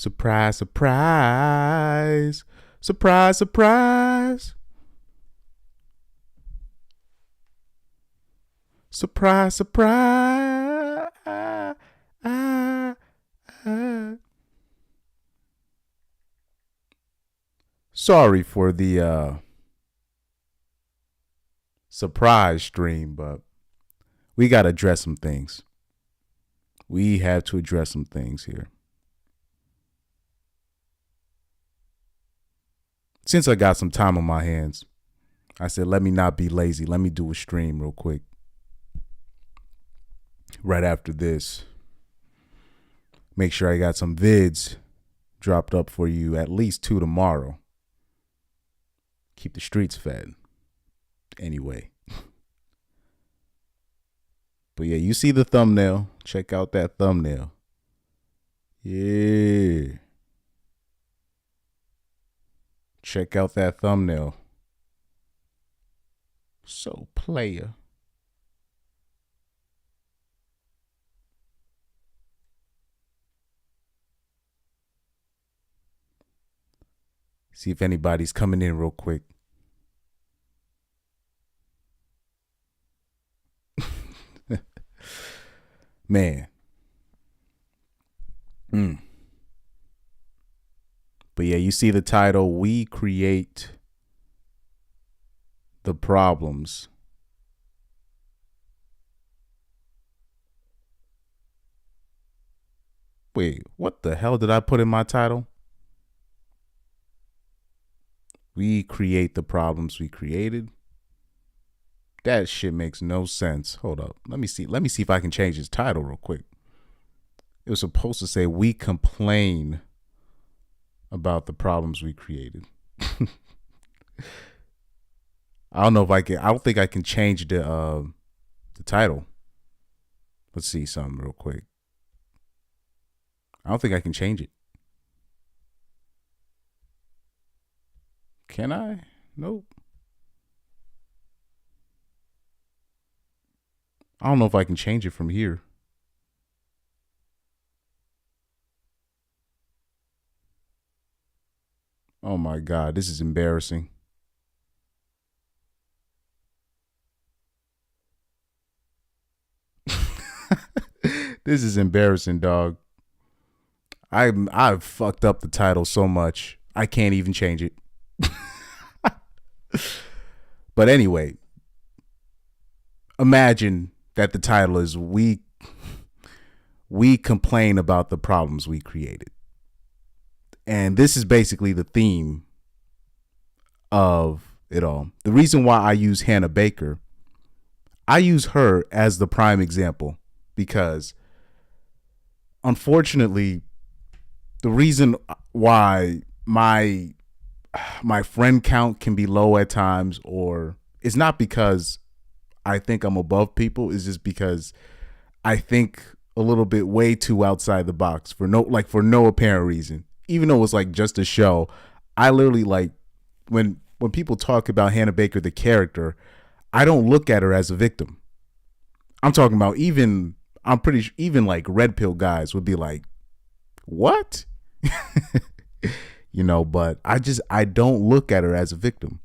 Surprise, surprise. Surprise, surprise. Surprise, surprise. Sorry for the surprise stream, but we got to address some things. We have to address some things here. Since I got some time on my hands, I said, let me not be lazy. Let me do a stream real quick. Right after this, make sure I got some vids dropped up for you, at least 2 tomorrow. Keep the streets fed. Anyway. But yeah, you see the thumbnail. Check out that thumbnail. Yeah. Check out that thumbnail. So, player. See if anybody's coming in real quick. Man. But yeah, you see the title, We Create the Problems. Wait, what the hell did I put in my title? We create the problems we created. That shit makes no sense. Hold up. Let me see if I can change his title real quick. It was supposed to say we complain about the problems we created. I don't know if I can. I don't think I can change the title. Let's see something real quick. I don't think I can change it. Can I? Nope. I don't know if I can change it from here. Oh my God, this is embarrassing. This is embarrassing, dog. I've fucked up the title so much. I can't even change it. But anyway, imagine that the title is we complain about the problems we created. And this is basically the theme of it all. The reason why I use Hannah Baker, I use her as the prime example because unfortunately, the reason why my friend count can be low at times, or it's not because I think I'm above people, it's just because I think a little bit way too outside the box for no apparent reason. Even though it's like just a show, I literally like when people talk about Hannah Baker the character, I don't look at her as a victim. I'm talking about even like red pill guys would be like, what? But I don't look at her as a victim.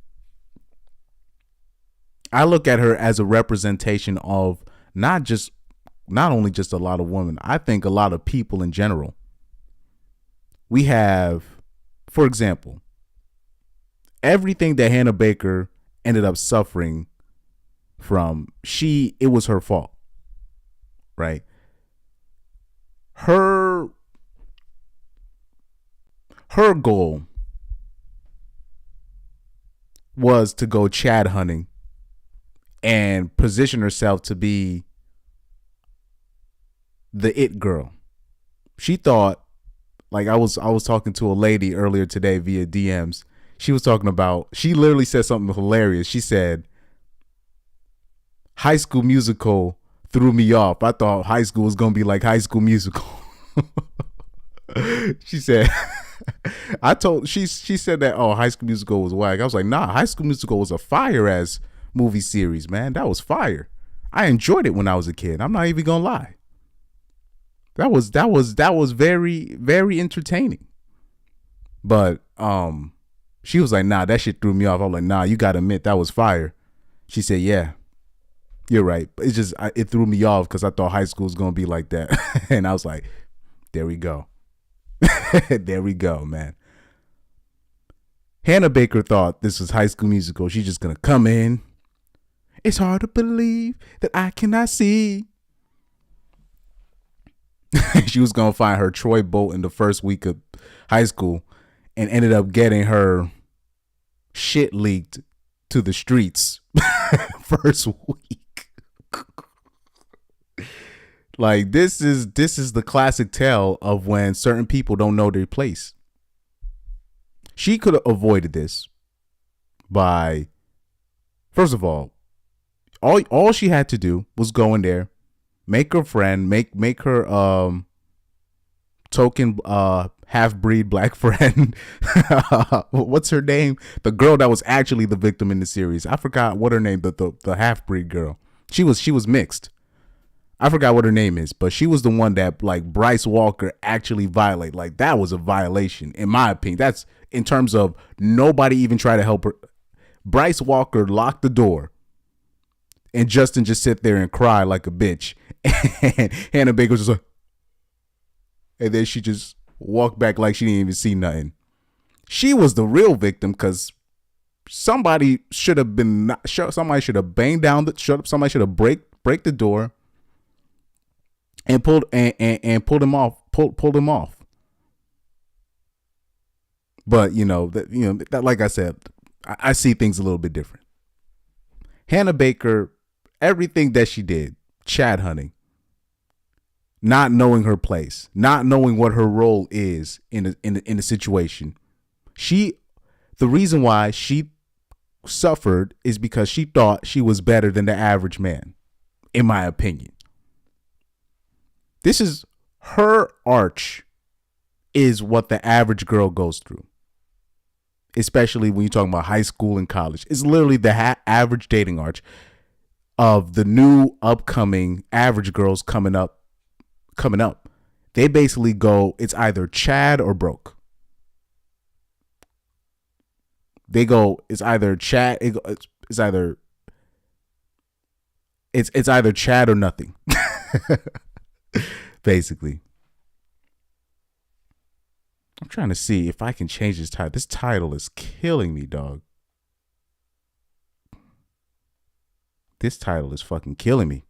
I look at her as a representation of not only just a lot of women, I think a lot of people in general. We have, for example, everything that Hannah Baker ended up suffering from, it was her fault, right? Her goal was to go Chad hunting and position herself to be the it girl. She thought, like I was talking to a lady earlier today via DMs. She literally said something hilarious. She said, High School Musical threw me off. I thought high school was going to be like High School Musical. She said, she said that, High School Musical was whack. I was like, nah, High School Musical was a fire ass movie series, man. That was fire. I enjoyed it when I was a kid. I'm not even going to lie. That was very, very entertaining. But she was like, nah, that shit threw me off. I was like, nah, you gotta admit that was fire. She said, yeah, you're right. But it's just it threw me off because I thought high school was gonna be like that. And I was like, there we go. There we go, man. Hannah Baker thought this was High School Musical. She's just gonna come in. It's hard to believe that I cannot see. She was gonna find her Troy Bolton the first week of high school, and ended up getting her shit leaked to the streets first week. Like this is the classic tale of when certain people don't know their place. She could have avoided this by, first of all she had to do was go in there, make her friend, make her token half breed black friend. What's her name? The girl that was actually the victim in the series. I forgot what her name. The half breed girl. She was mixed. I forgot what her name is, but she was the one that like Bryce Walker actually violated. Like that was a violation in my opinion. That's in terms of nobody even tried to help her. Bryce Walker locked the door, and Justin just sit there and cry like a bitch. And Hannah Baker was just like, and then she just walked back like she didn't even see nothing. She was the real victim because somebody should have been. Somebody should have banged down the. Somebody should have break the door. And pulled him off. But that like I said, I see things a little bit different. Hannah Baker, everything that she did, Chad hunting, not knowing her place, not knowing what her role is in a situation. The reason why she suffered is because she thought she was better than the average man, in my opinion. This is her arch is what the average girl goes through, especially when you're talking about high school and college. It's literally the average dating arch of the new upcoming average girls coming up. They basically go, it's either Chad or broke. They go, it's either Chad. It's either Chad or nothing. Basically, I'm trying to see if I can change this title. This title is killing me, dog. This title is fucking killing me.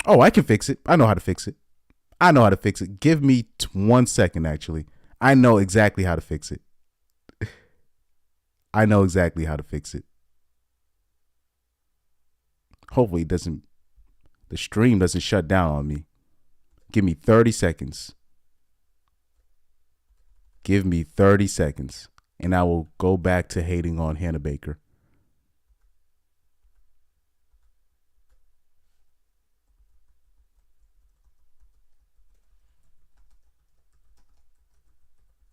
Oh, I can fix it. I know how to fix it. Give me 1 second, actually. I know exactly how to fix it. Hopefully the stream doesn't shut down on me. Give me 30 seconds. And I will go back to hating on Hannah Baker.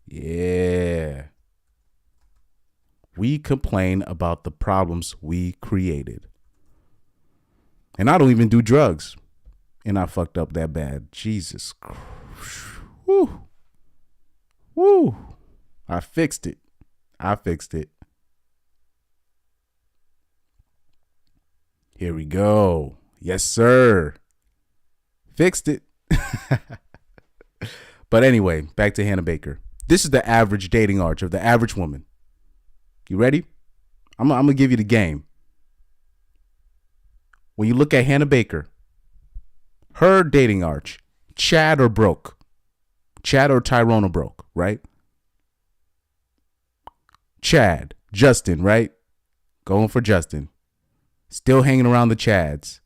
Yeah. We complain about the problems we created. And I don't even do drugs. And I fucked up that bad. Jesus Christ. Woo. I fixed it. Here we go. Yes, sir. Fixed it. But anyway, back to Hannah Baker. This is the average dating arch of the average woman. You ready? I'm going to give you the game. When you look at Hannah Baker, her dating arch, Chad or broke. Chad or Tyrone or broke, right? Chad, Justin, right? Going for Justin. Still hanging around the Chads,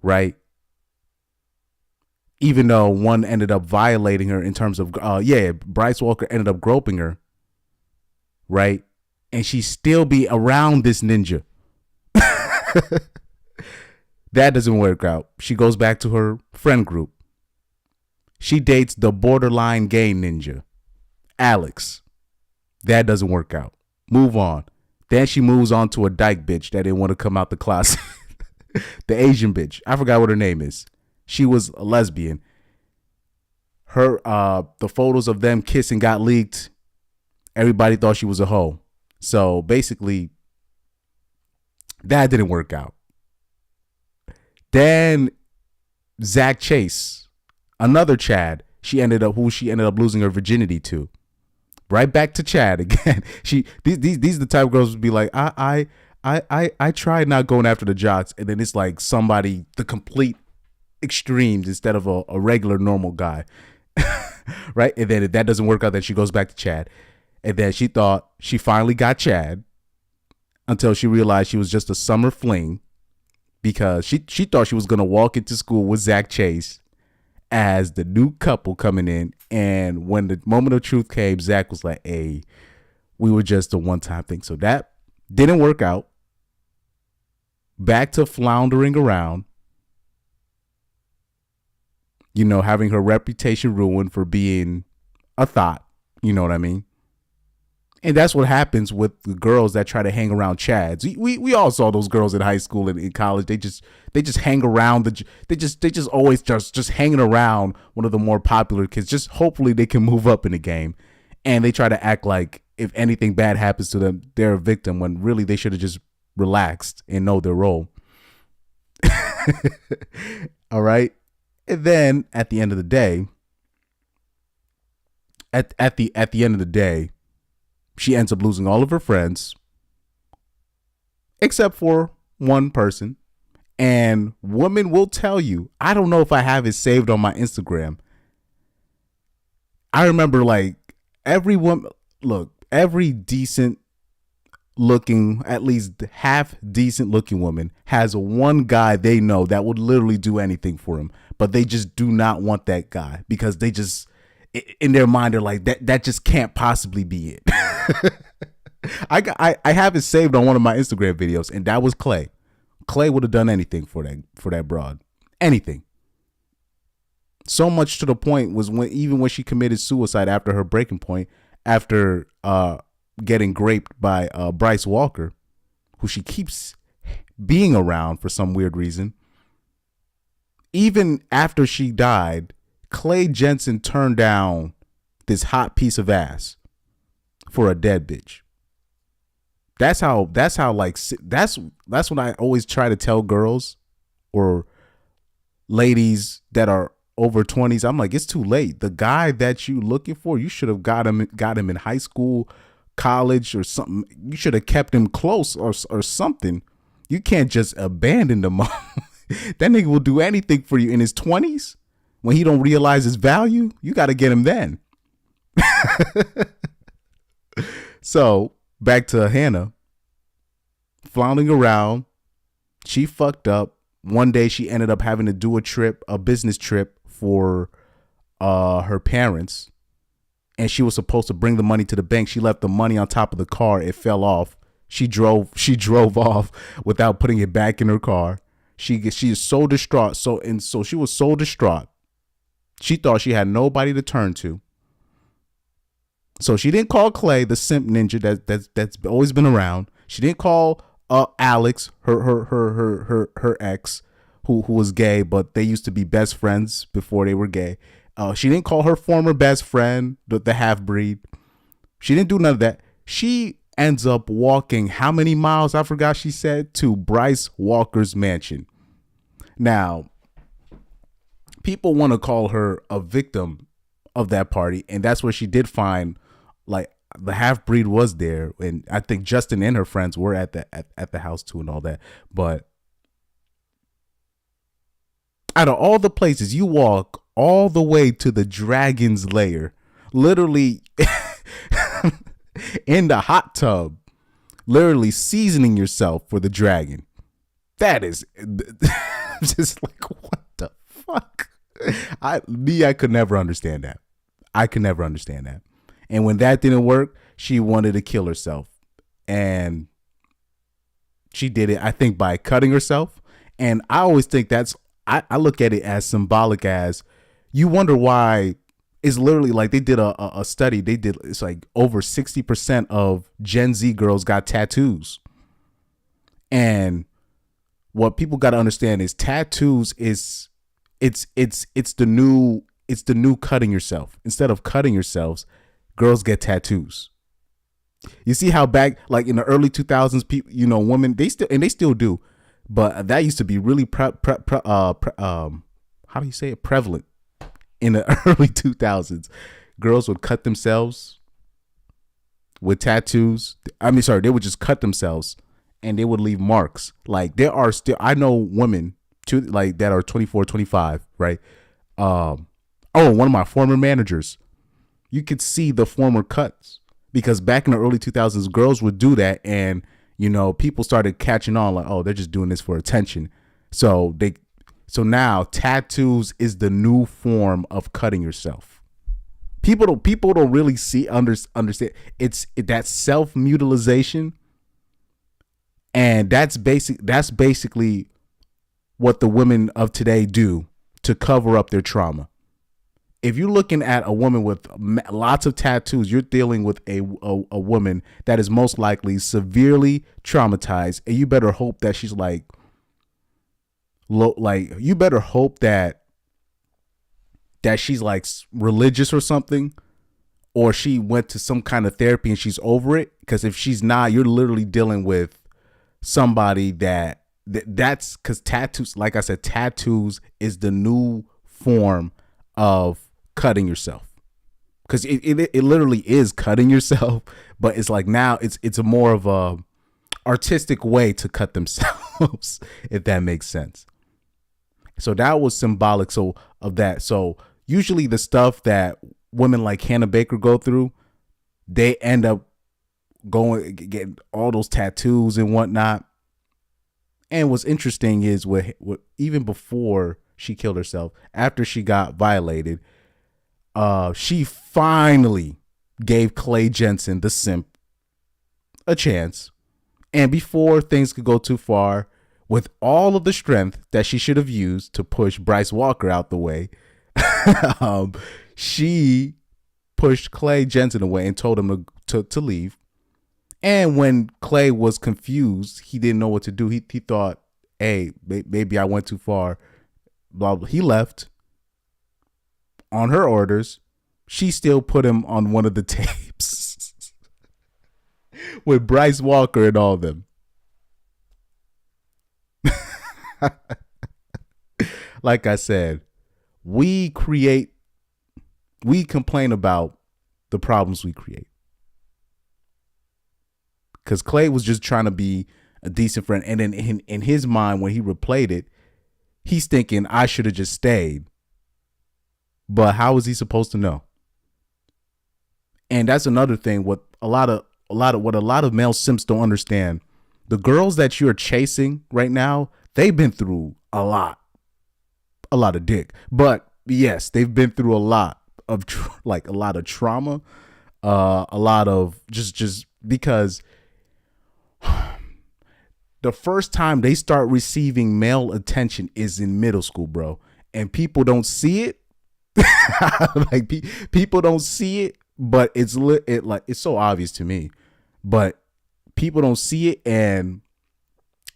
right? Even though one ended up violating her in terms of, Bryce Walker ended up groping her, right? And she still be around this ninja. That doesn't work out. She goes back to her friend group. She dates the borderline gay ninja, Alex. That doesn't work out. Move on. Then she moves on to a dyke bitch that didn't want to come out the closet. The Asian bitch. I forgot what her name is. She was a lesbian. The photos of them kissing got leaked. Everybody thought she was a hoe. So basically, that didn't work out. Then Zach Chase, another Chad, she ended up losing her virginity to. Right back to Chad again. These are the type of girls would be like, I tried not going after the jocks, and then it's like somebody the complete extremes instead of a regular normal guy. Right? And then if that doesn't work out, then she goes back to Chad. And then she thought she finally got Chad until she realized she was just a summer fling, because she thought she was going to walk into school with Zach Chase as the new couple coming in. And when the moment of truth came, Zach was like, hey, we were just a one-time thing. So that didn't work out. Back to floundering around, having her reputation ruined for being a thought. You know what I mean? And that's what happens with the girls that try to hang around Chads. We all saw those girls in high school and in college. They just hang around they just always just hanging around one of the more popular kids. Just hopefully they can move up in the game. And they try to act like if anything bad happens to them, they're a victim, when really they should have just relaxed and know their role. All right. And then at the end of the day, at the end of the day, she ends up losing all of her friends except for one person. And women will tell you, I don't know if I have it saved on my Instagram. I remember like every decent looking, at least half decent looking woman has one guy they know that would literally do anything for him, but they just do not want that guy because they just, in their mind, they're like, that just can't possibly be it. I have it saved on one of my Instagram videos, and that was Clay. Clay would have done anything for that broad. Anything. So much to the point was even when she committed suicide after her breaking point, after getting raped by Bryce Walker, who she keeps being around for some weird reason. Even after she died, Clay Jensen turned down this hot piece of ass for a dead bitch. That's what I always try to tell girls or ladies that are over 20s. I'm like, it's too late. The guy that you looking for, you should have got him in high school, college, or something. You should have kept him close or something. You can't just abandon them. That nigga will do anything for you in his 20s. When he don't realize his value, you got to get him then. So back to Hannah, floundering around. She fucked up. One day she ended up having to do a business trip for her parents, and she was supposed to bring the money to the bank. She left the money on top of the car. It fell off. She drove off without putting it back in her car. She is so distraught. So she was so distraught. She thought she had nobody to turn to. So she didn't call Clay, the simp ninja that's always been around. She didn't call Alex, her ex, who was gay, but they used to be best friends before they were gay. She didn't call her former best friend, the half breed. She didn't do none of that. She ends up walking how many miles? I forgot she said, to Bryce Walker's mansion. Now, people want to call her a victim of that party, and that's where she did find, like, the half breed was there, and I think Justin and her friends were at the house too and all that. But out of all the places, you walk all the way to the dragon's lair, literally in the hot tub, literally seasoning yourself for the dragon. That is just like, what the fuck? I could never understand that. I could never understand that. And when that didn't work, she wanted to kill herself. And she did it, I think, by cutting herself. And I always think I look at it as symbolic, as you wonder why. It's literally like they did a study. It's like over 60% of Gen Z girls got tattoos. And what people got to understand is tattoos it's the new it's the new cutting yourself. Instead of cutting yourselves, girls get tattoos. You see how back like in the early 2000s, people, women they still do, but that used to be really how do you say it, prevalent in the early 2000s. Girls would cut themselves with tattoos. I mean, sorry, they would just cut themselves and they would leave marks. Like there are still, I know women too, like that are 24, 25, right? One of my former managers, you could see the former cuts because back in the early 2000s, girls would do that. And, people started catching on like, oh, they're just doing this for attention. So now tattoos is the new form of cutting yourself. People don't really understand. It's that self mutilation, and that's basically what the women of today do to cover up their trauma. If you're looking at a woman with lots of tattoos, you're dealing with a woman that is most likely severely traumatized, and you better hope that she's you better hope that she's like religious or something, or she went to some kind of therapy and she's over it. Because if she's not, you're literally dealing with somebody that's because tattoos, like I said, tattoos is the new form of cutting yourself. Because it literally is cutting yourself, but it's like now it's a more of a artistic way to cut themselves, if that makes sense. So that was symbolic of that. So usually the stuff that women like Hannah Baker go through, they end up getting all those tattoos and whatnot. And what's interesting is what even before she killed herself, after she got violated, she finally gave Clay Jensen, the simp, a chance. And before things could go too far, with all of the strength that she should have used to push Bryce Walker out the way, she pushed Clay Jensen away and told him to leave. And when Clay was confused, he didn't know what to do. He thought, hey, maybe I went too far. Blah, blah. He left on her orders. She still put him on one of the tapes with Bryce Walker and all of them. Like I said, we complain about the problems we create. Because Clay was just trying to be a decent friend. And then in his mind, when he replayed it, he's thinking, I should have just stayed. But how was he supposed to know? And that's another thing. What a lot of male simps don't understand. The girls that you're chasing right now, they've been through a lot of dick. But yes, they've been through a lot of trauma, a lot of just because the first time they start receiving male attention is in middle school, bro. And people don't see it. Like people don't see it, but it's so obvious to me. But people don't see it and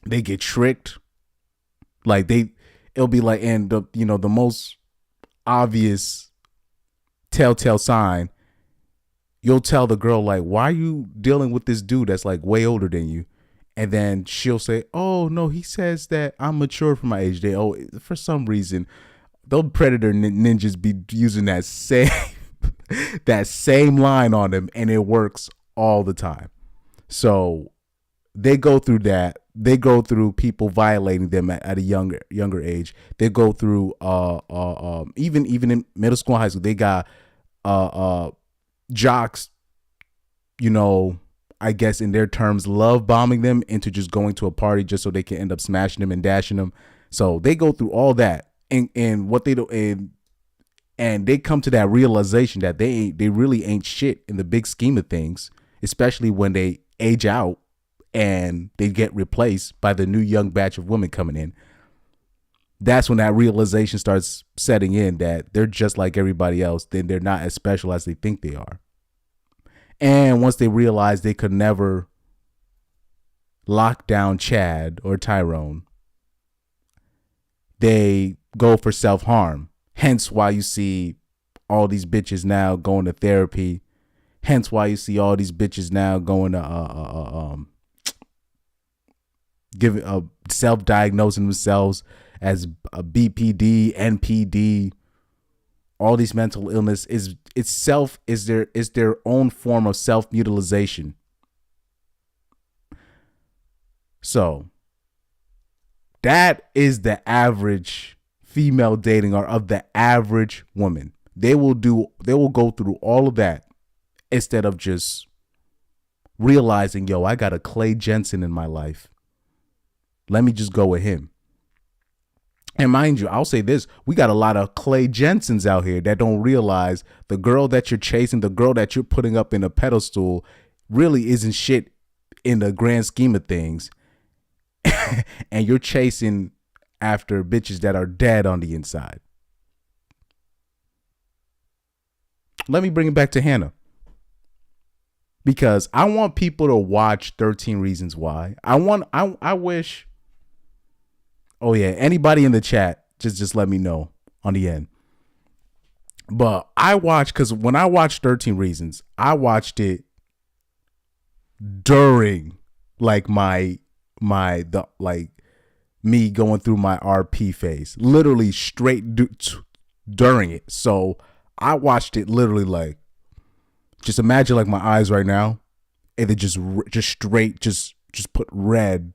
they get tricked. Like it'll be like, and the most obvious telltale sign, you'll tell the girl like, why are you dealing with this dude that's like way older than you? And then she'll say, oh no, he says that I'm mature for my age. For some reason, those predator ninjas be using that same line on them, and it works all the time. So they go through that. They go through people violating them at a younger age. They go through even in middle school and high school, they got jocks, I guess in their terms, love bombing them into just going to a party just so they can end up smashing them and dashing them. So they go through all that, and what they do, and they come to that realization that they really ain't shit in the big scheme of things, especially when they age out and they get replaced by the new young batch of women coming in. That's when that realization starts setting in that they're just like everybody else. Then they're not as special as they think they are. And once they realize they could never lock down Chad or Tyrone, they go for self-harm. Hence why you see all these bitches now going to therapy. Hence why you see all these bitches now going to giving self-diagnosing themselves as a BPD, NPD, all these mental illness is itself is their own form of self-mutilation. So that is the average female dating or of the average woman. They will go through all of that instead of just realizing, yo, I got a Clay Jensen in my life. Let me just go with him. And mind you, I'll say this, we got a lot of Clay Jensens out here that don't realize the girl that you're chasing, the girl that you're putting up in a pedestal really isn't shit in the grand scheme of things. And you're chasing after bitches that are dead on the inside. Let me bring it back to Hannah. Because I want people to watch 13 Reasons Why. I wish. Oh yeah, anybody in the chat, just let me know on the end. But I watched, because when I watched 13 Reasons, I watched it during like me going through my RP phase, literally straight during it. So I watched it literally like, just imagine like my eyes right now, and then just straight, just put red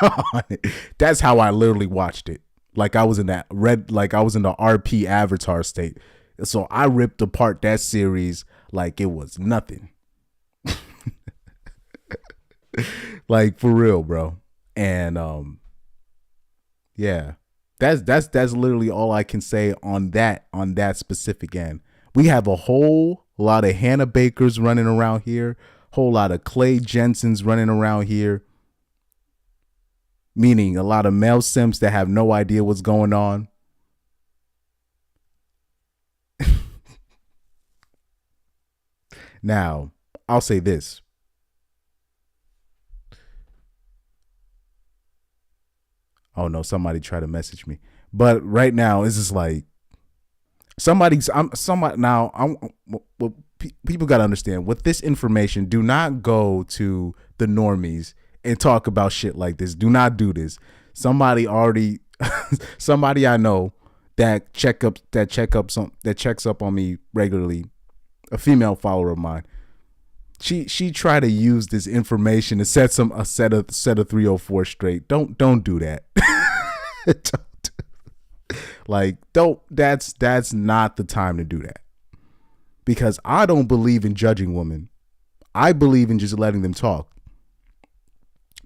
on it. That's how I literally watched it. Like I was in that red, like I was in the RP avatar state. So I ripped apart that series like it was nothing. Like for real, bro. And yeah, that's literally all I can say on that specific end. We have a whole lot of Hannah Bakers running around here, whole lot of Clay Jensens running around here, meaning a lot of male simps that have no idea what's going on. Now, I'll say this. Oh no, somebody tried to message me. But right now, it's just like people got to understand with this information, do not go to the normies and talk about shit like this. Do not do this. Somebody I know that checks up on me regularly, a female follower of mine. She tried to use this information to set a set of 304 straight. Don't do that. That's not the time to do that. Because I don't believe in judging women. I believe in just letting them talk.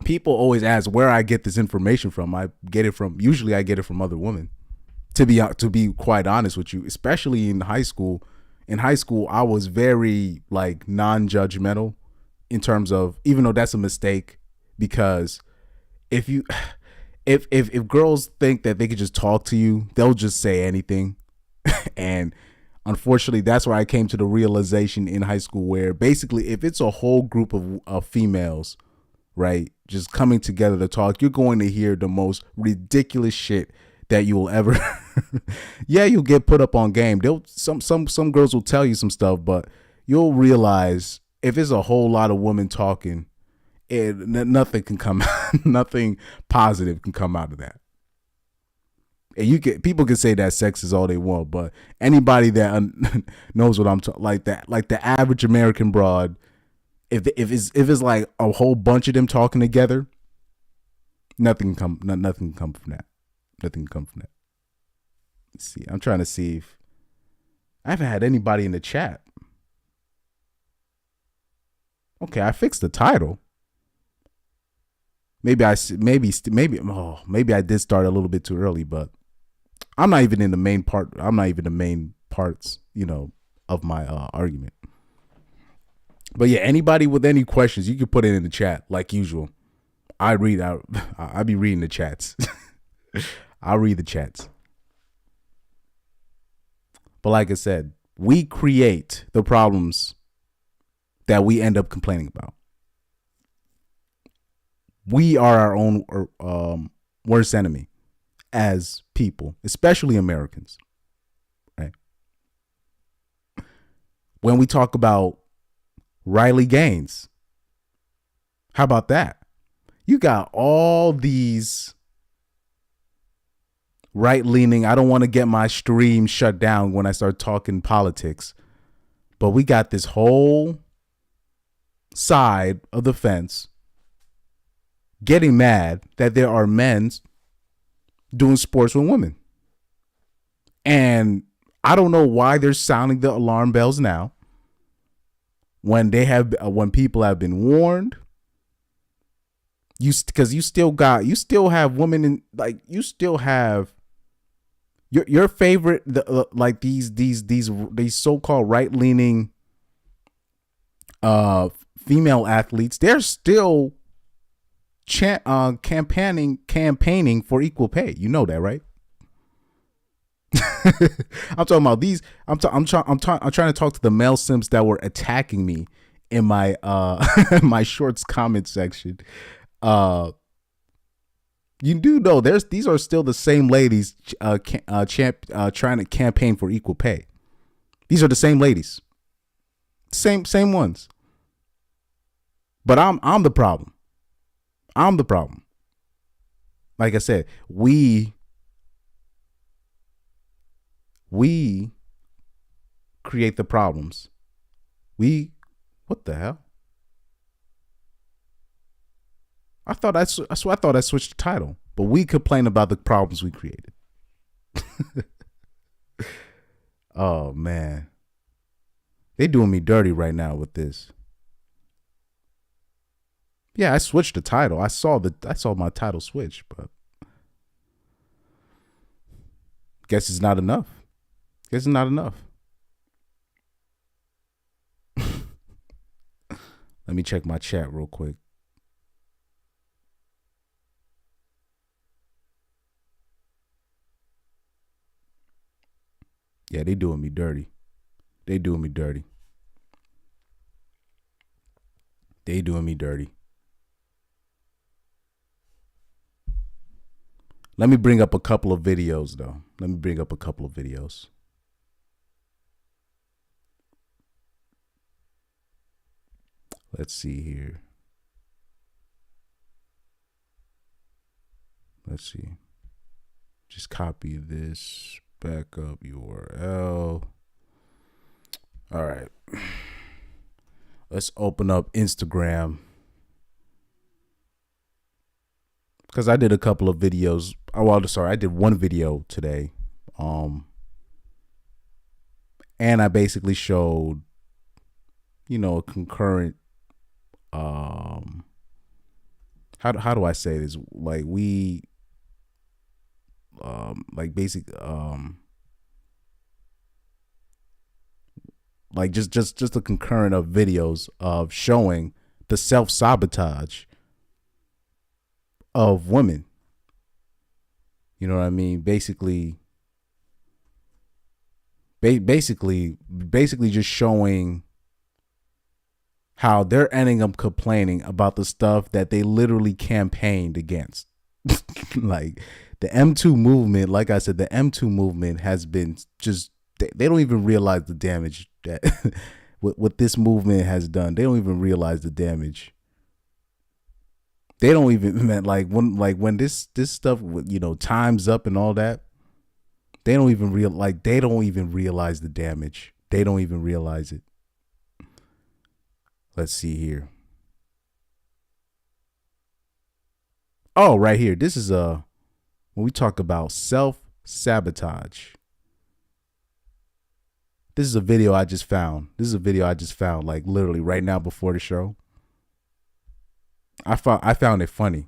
People always ask where I get this information from. Usually I get it from other women. To be quite honest with you, especially in high school. In high school, I was very like non-judgmental in terms of, even though that's a mistake, because if girls think that they could just talk to you, they'll just say anything. And unfortunately, that's where I came to the realization in high school, where basically if it's a whole group of females, right, just coming together to talk, you're going to hear the most ridiculous shit that you will ever. Yeah, you'll get put up on game. Some girls will tell you some stuff, but you'll realize if it's a whole lot of women talking, nothing can come nothing positive can come out of that. And people can say that sex is all they want, but anybody that knows what I'm talking, like the average American broad, if it's like a whole bunch of them talking together, nothing can come from that. Nothing can come from that. Let's see. I'm trying to see if I haven't had anybody in the chat. Okay, I fixed the title. Maybe I did start a little bit too early, but I'm not even in the main part. I'm not even the main parts, of my argument. But yeah, anybody with any questions, you can put it in the chat like usual. I'll be reading the chats. I'll read the chats. But like I said, we create the problems that we end up complaining about. We are our own worst enemy as people, especially Americans, right? When we talk about Riley Gaines, how about that? You got all these right leaning. I don't want to get my stream shut down when I start talking politics, but we got this whole side of the fence getting mad that there are men doing sports with women. And I don't know why they're sounding the alarm bells now when when people have been warned. Because you still have women in, like, you still have your favorite, like these so-called right-leaning female athletes. They're still campaigning for equal pay. You know that, right? I'm talking about these. I'm trying to talk to the male simps that were attacking me in my my shorts comment section. You do know these are still the same ladies trying to campaign for equal pay. These are the same ladies, same ones. But I'm the problem. I'm the problem. Like I said, we create the problems. What the hell? I thought I switched the title, but we complain about the problems we created. Oh man, they doing me dirty right now with this. Yeah, I switched the title. I saw my title switch, but guess it's not enough. Guess it's not enough. Let me check my chat real quick. Yeah, they doing me dirty. They doing me dirty. They doing me dirty. Let me bring up a couple of videos, though. Let's see here. Let's see. Just copy this backup URL. All right. Let's open up Instagram. Because I did a couple of videos. I did one video today. And I basically showed, a concurrent, how do I say this? Like like just a concurrent of videos of showing the self-sabotage of women. You know what I mean? Basically just showing how they're ending up complaining about the stuff that they literally campaigned against. Like the M2 movement, like I said, the M2 movement has been just, they don't even realize the damage that what this movement has done. They don't even realize the damage. They don't even, when this stuff, time's up and all that, they don't even realize the damage. They don't even realize it. Let's see here. Oh, right here. This is when we talk about self-sabotage. This is a video I just found. Like literally right now before the show. I found it funny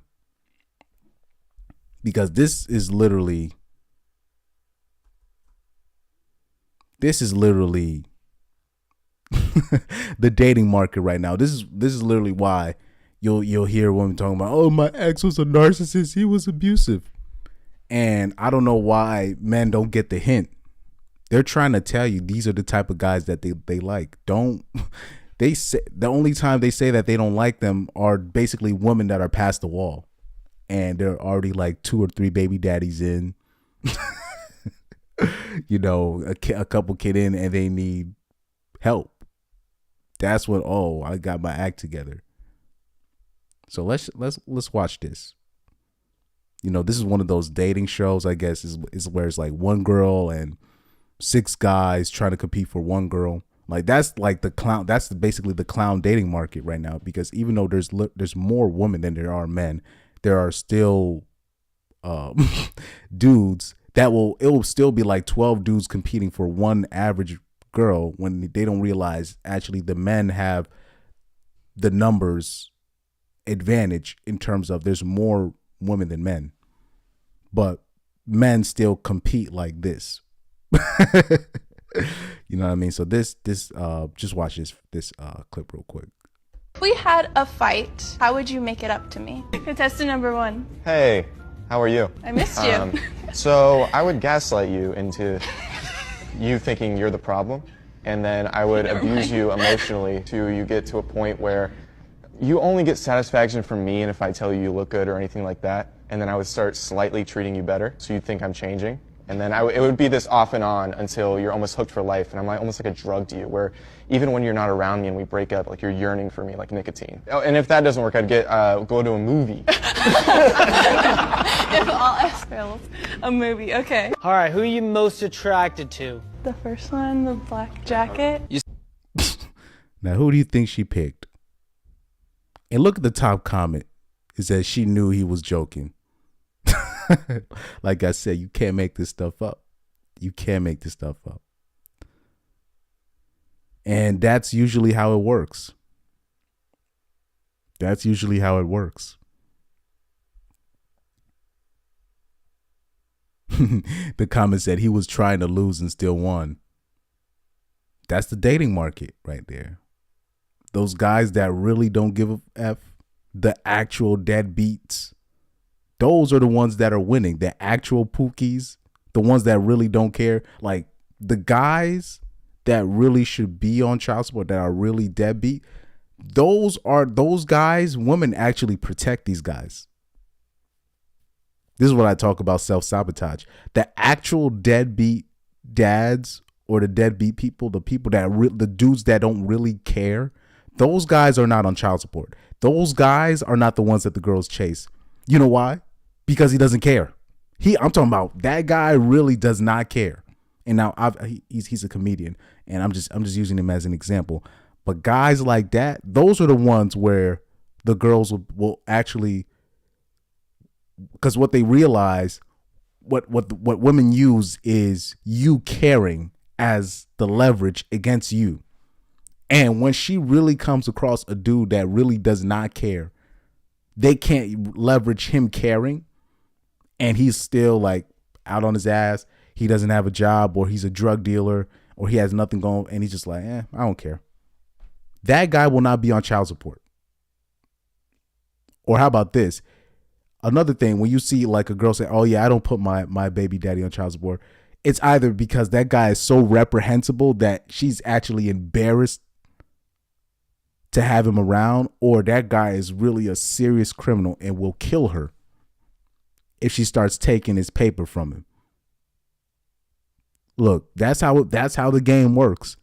because this is literally the dating market right now. This is literally why you'll hear women talking about, oh, my ex was a narcissist, he was abusive. And I don't know why men don't get the hint. They're trying to tell you these are the type of guys that they like. They say the only time they say that they don't like them are basically women that are past the wall and they're already like 2 or 3 baby daddies in, a couple kid in, and they need help. That's when, oh, I got my act together. So let's watch this. You know, this is one of those dating shows, I guess, is where it's like one girl and 6 guys trying to compete for one girl. Like that's like the clown. That's basically the clown dating market right now. Because even though there's more women than there are men, there are still dudes that it will still be like 12 dudes competing for one average girl when they don't realize actually the men have the numbers advantage in terms of there's more women than men, but men still compete like this. You know what I mean? So this just watch this clip real quick. If we had a fight, how would you make it up to me? Contestant number 1. Hey, how are you? I missed you. So I would gaslight you into you thinking you're the problem, and then I would abuse you emotionally till you get to a point where you only get satisfaction from me, and if I tell you you look good or anything like that, and then I would start slightly treating you better, so you'd think I'm changing. And then it would be this off and on until you're almost hooked for life, and I'm almost like a drug to you, where even when you're not around me and we break up, like you're yearning for me like nicotine. Oh, and if that doesn't work, I'd go to a movie. If all else fails, a movie, okay. All right, who are you most attracted to? The first one, the black jacket. Now, who do you think she picked? And look at the top comment. It says she knew he was joking. Like I said, you can't make this stuff up. You can't make this stuff up. And that's usually how it works. That's usually how it works. The comment said he was trying to lose and still won. That's the dating market right there. Those guys that really don't give a F, the actual deadbeats, those are the ones that are winning. The actual pookies, the ones that really don't care. Like the guys that really should be on child support, that are really deadbeat, those guys, women actually protect these guys. This is what I talk about, self-sabotage. The actual deadbeat dads or the deadbeat people, the people that the dudes that don't really care, those guys are not on child support. Those guys are not the ones that the girls chase. You know why? Because he doesn't care. I'm talking about that guy really does not care. And now he's a comedian, and I'm just using him as an example. But guys like that, those are the ones where the girls will actually, because what they realize, what women use is you caring as the leverage against you. And when she really comes across a dude that really does not care, they can't leverage him caring, and he's still like out on his ass. He doesn't have a job, or he's a drug dealer, or he has nothing going, and he's just like, I don't care. That guy will not be on child support. Or how about this? Another thing, when you see like a girl say, oh yeah, I don't put my baby daddy on child support, it's either because that guy is so reprehensible that she's actually embarrassed to have him around, or that guy is really a serious criminal and will kill her if she starts taking his paper from him. Look, that's how the game works.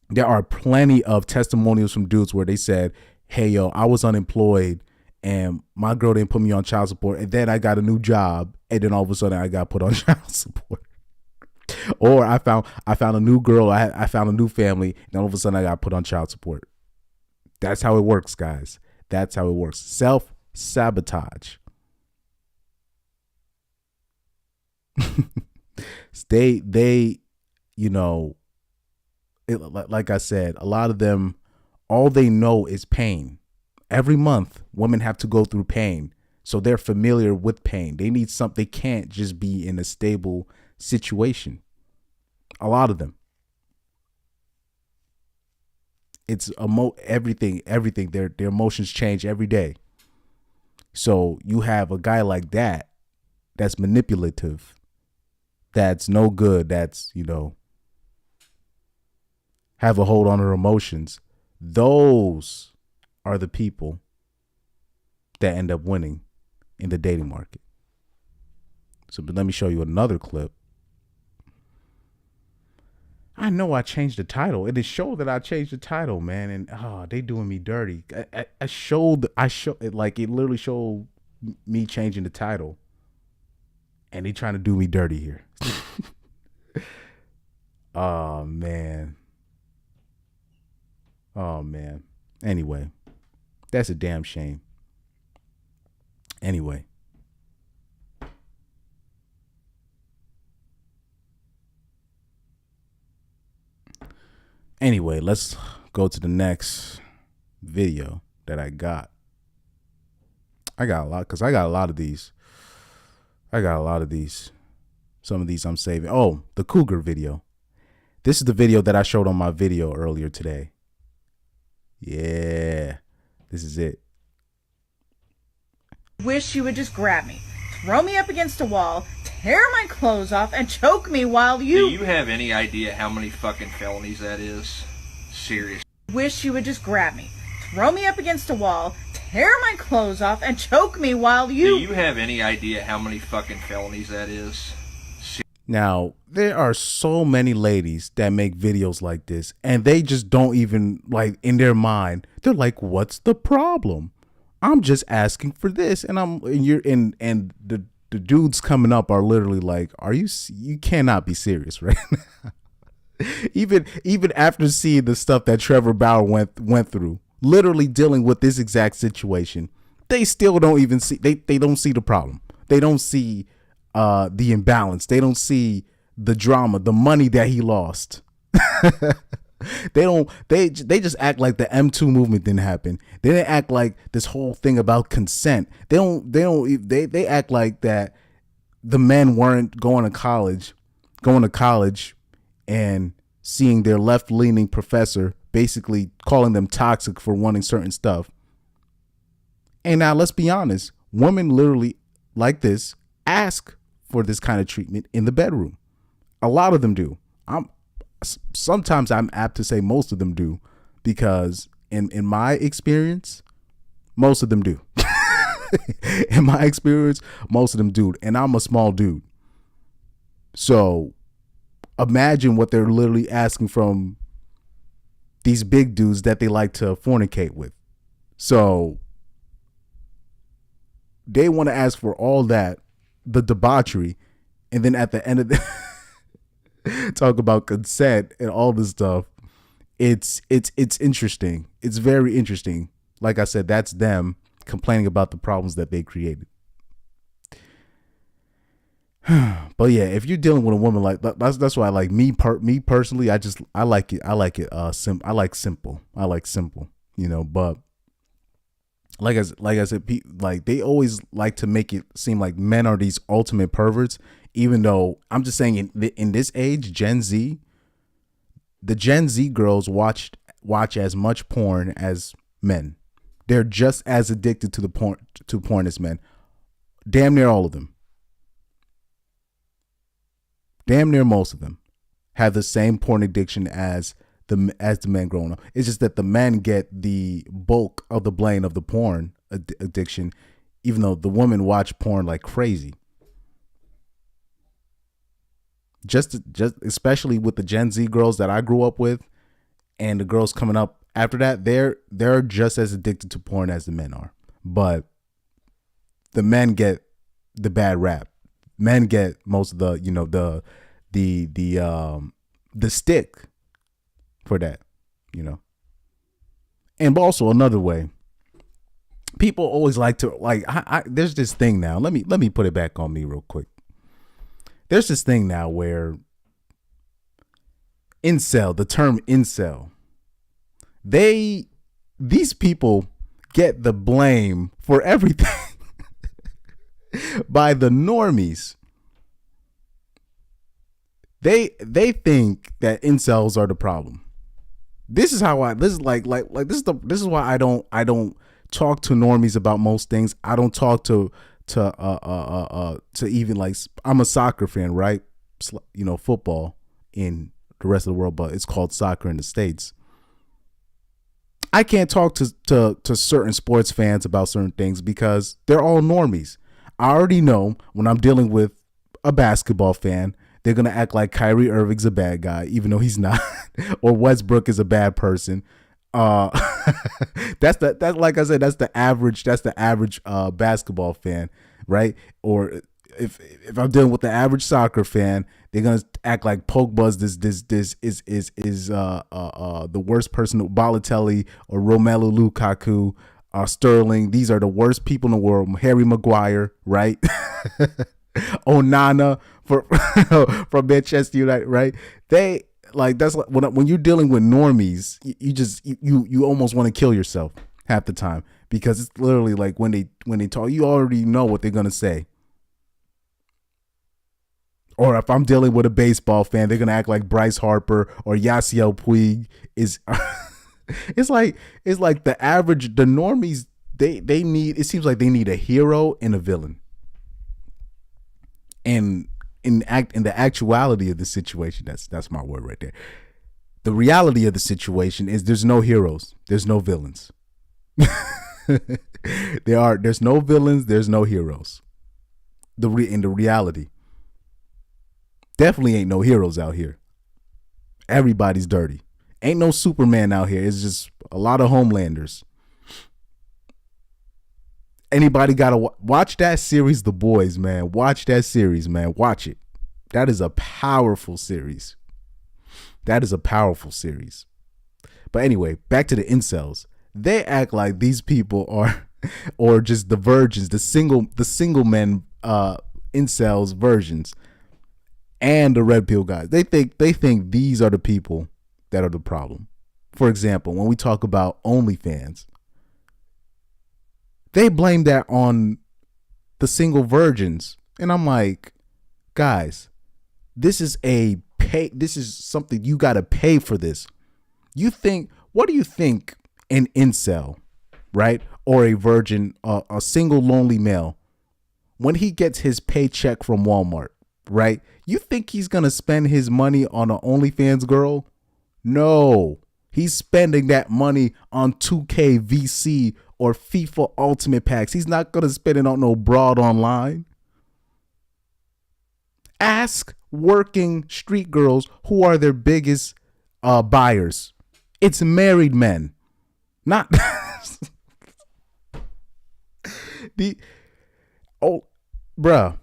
There are plenty of testimonials from dudes where they said, hey, yo, I was unemployed and my girl didn't put me on child support, and then I got a new job, and then all of a sudden I got put on child support. Or I found a new girl, I found a new family, and all of a sudden I got put on child support. That's how it works, guys. That's how it works. Self-sabotage. They, you know, like I said, a lot of them, all they know is pain. Every month, women have to go through pain. So they're familiar with pain. They need something. They can't just be in a stable situation. A lot of them. It's everything. Their emotions change every day. So you have a guy like that that's manipulative, that's no good, that's, you know, have a hold on her emotions. Those are the people that end up winning in the dating market. So let me show you another clip. I know I changed the title. It showed that I changed the title, man, and they doing me dirty. I showed it, like it literally showed me changing the title, and they trying to do me dirty here. Oh man. Oh man. Anyway, that's a damn shame. Anyway. Anyway, let's go to the next video that I got. I got a lot because I got a lot of these. Some of these I'm saving. Oh, the cougar video. This is the video that I showed on my video earlier today. Yeah, this is it. Wish you would just grab me, throw me up against a wall, tear my clothes off, and choke me while you... Do you have any idea how many fucking felonies that is? Serious. Wish you would just grab me, throw me up against a wall, tear my clothes off, and choke me while you... Do you have any idea how many fucking felonies that is? Now, there are so many ladies that make videos like this, and they just don't even, like, in their mind, they're like, what's the problem? I'm just asking for this. And the dudes coming up are literally like, you cannot be serious right now. even after seeing the stuff that Trevor Bauer went through, literally dealing with this exact situation, they still don't even see, they don't see the problem. They don't see the imbalance. They don't see the drama, the money that he lost. They just act like the M2 movement didn't happen. They didn't act like this whole thing about consent. They act like that the men weren't going to college and seeing their left-leaning professor basically calling them toxic for wanting certain stuff. And now let's be honest, women literally like this ask for this kind of treatment in the bedroom. A lot of them do. Sometimes I'm apt to say most of them do, because in my experience, most of them do. In my experience, most of them do. And I'm a small dude. So imagine what they're literally asking from these big dudes that they like to fornicate with. So they want to ask for all that, the debauchery, and then at the end of the talk about consent and all this stuff. It's interesting. It's very interesting. Like I said, that's them complaining about the problems that they created. But yeah, if you're dealing with a woman like that's why I like me personally. I like it. I like simple. You know, but like I said, like they always like to make it seem like men are these ultimate perverts. Even though I'm just saying in this age, Gen Z, the Gen Z girls watch as much porn as men. They're just as addicted to porn as men. Damn near all of them. Damn near most of them have the same porn addiction as the men growing up. It's just that the men get the bulk of the blame of the porn addiction, even though the women watch porn like crazy. Just especially with the Gen Z girls that I grew up with, and the girls coming up after that, they're just as addicted to porn as the men are. But the men get the bad rap. Men get most of the, you know, the stick for that, you know. And also another way, people always like to there's this thing now. Let me put it back on me real quick. There's this thing now where the term incel, these people get the blame for everything by the normies. They think that incels are the problem. This is why I don't talk to normies about most things. I don't talk to even, like, I'm a soccer fan, right? You know, football in the rest of the world, but it's called soccer in the States. I can't talk to certain sports fans about certain things because they're all normies. I already know when I'm dealing with a basketball fan They're gonna act like Kyrie Irving's a bad guy, even though he's not, or Westbrook is a bad person. Uh, that's like I said, that's the average basketball fan, right? Or if I'm dealing with the average soccer fan, they're gonna act like Pogba's this is the worst person. Balotelli or Romelu Lukaku, Sterling. These are the worst people in the world. Harry Maguire, right? Onana from Manchester United, right? They like that's like, when you're dealing with normies, you almost want to kill yourself half the time, because it's literally like when they talk, you already know what they're gonna say. Or if I'm dealing with a baseball fan, they're gonna act like Bryce Harper or Yasiel Puig is. it's like the normies. They need. It seems like they need a hero and a villain. And in the actuality of the situation, that's my word right there. The reality of the situation is there's no heroes, there's no villains. There's no villains, there's no heroes. In the reality. Definitely ain't no heroes out here. Everybody's dirty. Ain't no Superman out here. It's just a lot of Homelanders. Anybody gotta watch that series, The Boys, man. Watch that series, man. Watch it. That is a powerful series. That is a powerful series. But anyway, back to the incels. They act like these people are, or just the virgins, the single men, incels versions, and the red pill guys. They think these are the people that are the problem. For example, when we talk about OnlyFans, they blame that on the single virgins. And I'm like, guys, this is something you got to pay for this. What do you think an incel, right? Or a virgin, a single lonely male, when he gets his paycheck from Walmart, right? You think he's going to spend his money on an OnlyFans girl? No, he's spending that money on 2K VC or FIFA Ultimate Packs. He's not going to spend it on no broad online. Ask working street girls who are their biggest buyers. It's married men, not bruh.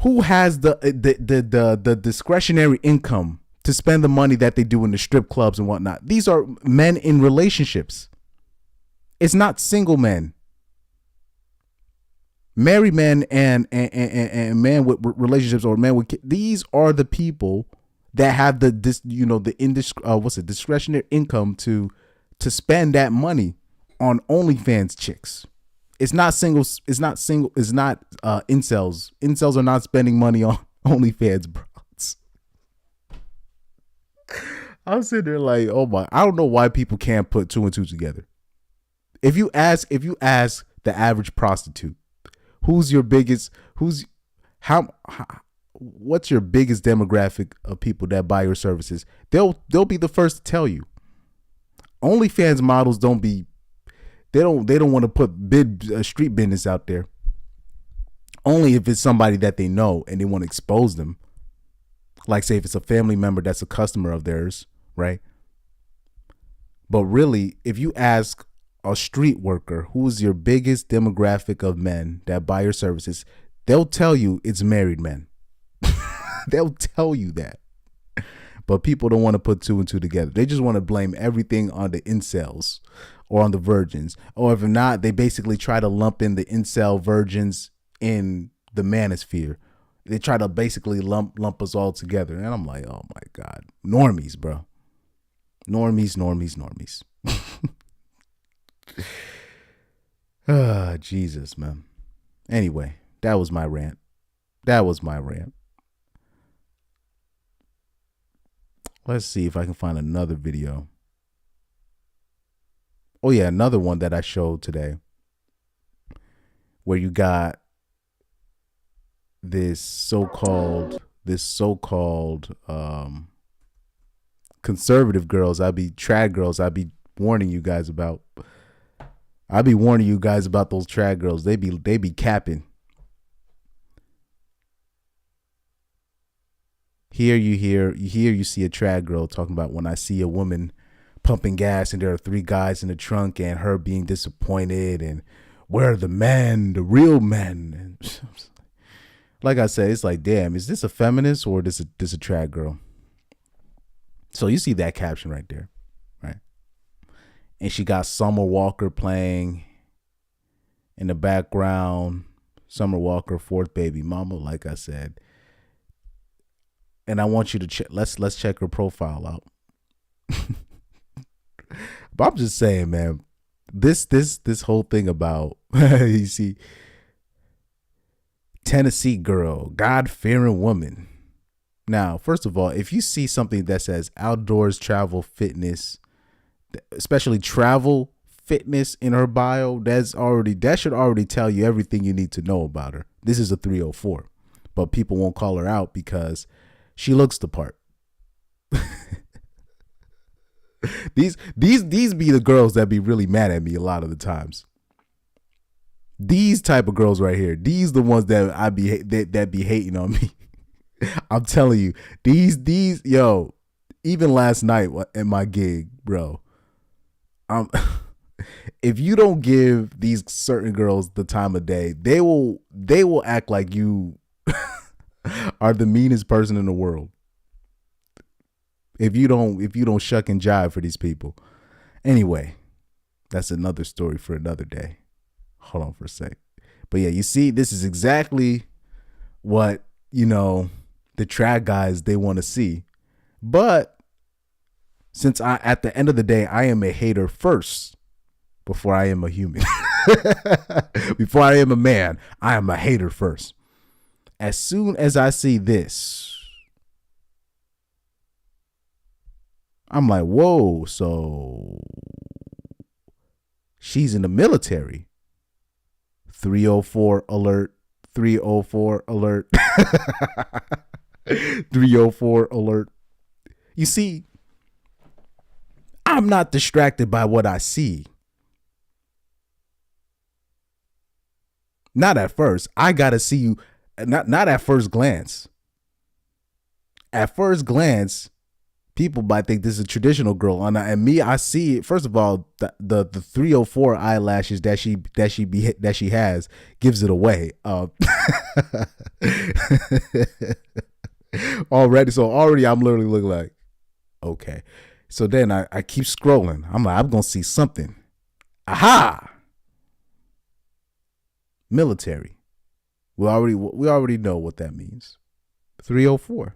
Who has the discretionary income to spend the money that they do in the strip clubs and whatnot? These are men in relationships. It's not single men. Married men and men with relationships, or men with kids. These are the people that have discretionary income to spend that money on OnlyFans chicks. It's not singles. It's not incels. Incels are not spending money on OnlyFans, bros. I'm sitting there like, oh my! I don't know why people can't put two and two together. If you ask the average prostitute, what's your biggest demographic of people that buy your services, they'll be the first to tell you. OnlyFans models don't want to put street business out there. Only if it's somebody that they know and they want to expose them. Like, say if it's a family member that's a customer of theirs, right? But really, if you ask a street worker who's your biggest demographic of men that buy your services, they'll tell you it's married men. They'll tell you that. But people don't want to put two and two together. They just want to blame everything on the incels or on the virgins. Or if not, they basically try to lump in the incel virgins in the manosphere. They try to basically lump us all together. And I'm like, oh my God. Normies, bro. Normies. Jesus, man. Anyway, that was my rant. Let's see if I can find another video. Oh yeah, another one that I showed today, where you got this so-called conservative girls. Trad girls. I'd be warning you guys about those trad girls. They be capping. You see a trad girl talking about when I see a woman pumping gas and there are 3 guys in the trunk and her being disappointed and where are the men, the real men? And like I said, it's like, damn, is this a feminist or this a trad girl? So you see that caption right there, right? And she got Summer Walker playing in the background. Summer Walker, 4th baby mama, like I said. And I want you to check. Let's check her profile out. But I'm just saying, man, this whole thing about you see, Tennessee girl, God-fearing woman. Now, first of all, if you see something that says outdoors travel fitness, especially travel fitness in her bio, that should already tell you everything you need to know about her. This is a 304, but people won't call her out because she looks the part. These be the girls that be really mad at me a lot of the times. These type of girls right here, these the ones that be hating on me. I'm telling you, these yo, even last night at my gig, bro. If you don't give these certain girls the time of day, they will act like you are the meanest person in the world. If you don't shuck and jive for these people. Anyway, that's another story for another day. Hold on for a sec. But yeah, you see, this is exactly what, the trad guys, they want to see. But since at the end of the day, I am a hater first before I am a human. Before I am a man, I am a hater first. As soon as I see this, I'm like, whoa, so she's in the military. 304 alert. 304 alert. 304 alert. You see, I'm not distracted by what I see. Not at first. I gotta see you. Not at first glance. At first glance, people might think this is a traditional girl, and me, I see it. First of all, the 304 eyelashes that she has gives it away. Already, I'm literally looking like, okay. So then I keep scrolling. I'm like, I'm gonna see something. Aha! Military. We already know what that means. 304.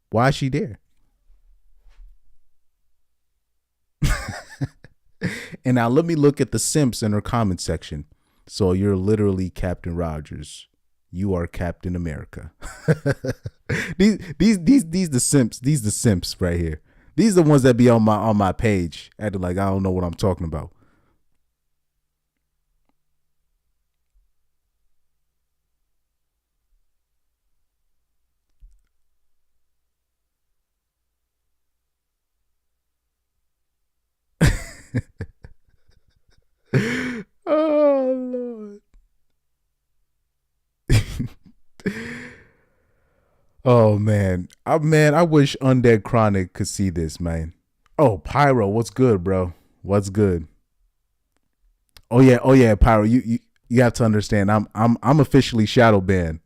Why is she there? And now let me look at the simps in her comment section. So you're literally Captain Rogers. You are Captain America. these the simps. These the simps right here. These are the ones that be on my page acting like I don't know what I'm talking about. Oh Lord. Oh man. I wish Undead Chronic could see this, man. Oh, Pyro, what's good, bro? What's good? Oh yeah, Pyro. You have to understand. I'm officially shadow banned.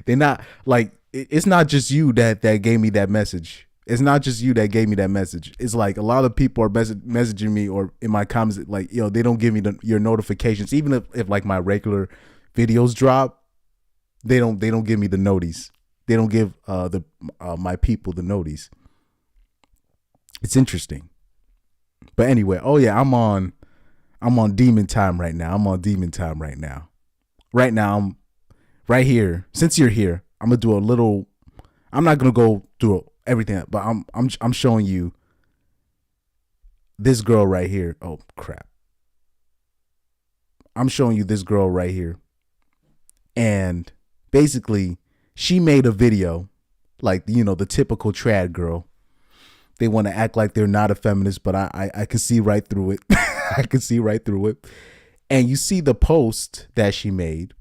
They're not like it's not just you that gave me that message. It's not just you that gave me that message. It's like a lot of people are messaging me or in my comments like, yo, they don't give me your notifications. Even if like my regular videos drop, they don't give me the noties. They don't give my people the noties. It's interesting. But anyway, oh yeah, I'm on demon time right now. Right now, I'm right here. Since you're here, I'm gonna do a little. I'm not gonna go through everything, but I'm showing you this girl right here. Oh crap! I'm showing you this girl right here, and basically, she made a video, like the typical trad girl. They want to act like they're not a feminist, but I can see right through it. I can see right through it. And you see the post that she made.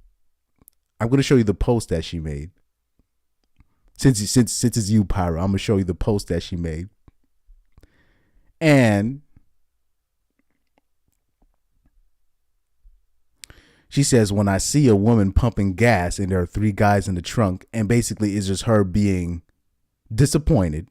I'm gonna show you the post that she made. Since it's you, Pyro, I'm gonna show you the post that she made. And she says, when I see a woman pumping gas and there are 3 guys in the trunk, and basically it's just her being disappointed.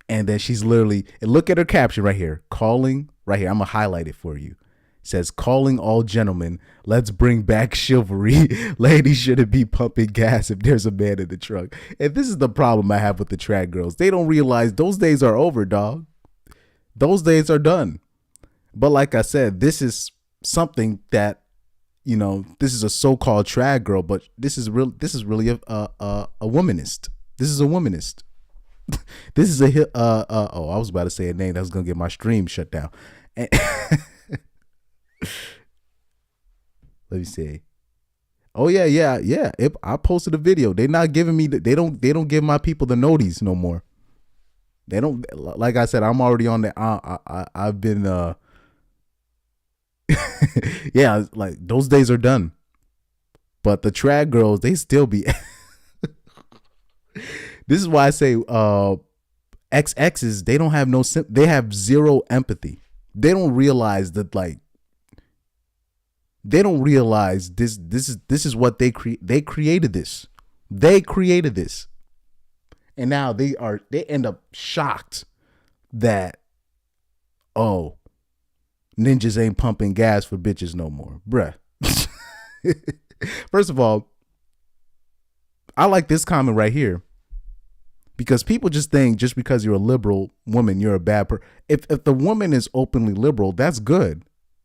And then she's literally, and look at her caption right here, calling, right here, I'm gonna highlight it for you. It says, calling all gentlemen, let's bring back chivalry. Ladies shouldn't be pumping gas if there's a man in the trunk. And this is the problem I have with the trad girls. They don't realize those days are over, dog. Those days are done. But like I said, this is something that, you know, this is a so-called trad girl, but this is really a womanist. This is a womanist. This is a I was about to say a name that was gonna get my stream shut down. And let me see. Oh yeah. I posted a video. They're not giving me. They don't give my people the notice no more. They don't. Like I said, I'm already on the. I've been. Yeah, like those days are done. But the trad girls, they still be. This is why I say XXs, they don't have they have zero empathy. They don't realize that, like, they don't realize this is what they created this. They created this. And now they end up shocked that, oh, ninjas ain't pumping gas for bitches no more. Bruh. First of all, I like this comment right here. Because people just think just because you're a liberal woman, you're a bad person. If the woman is openly liberal, that's good.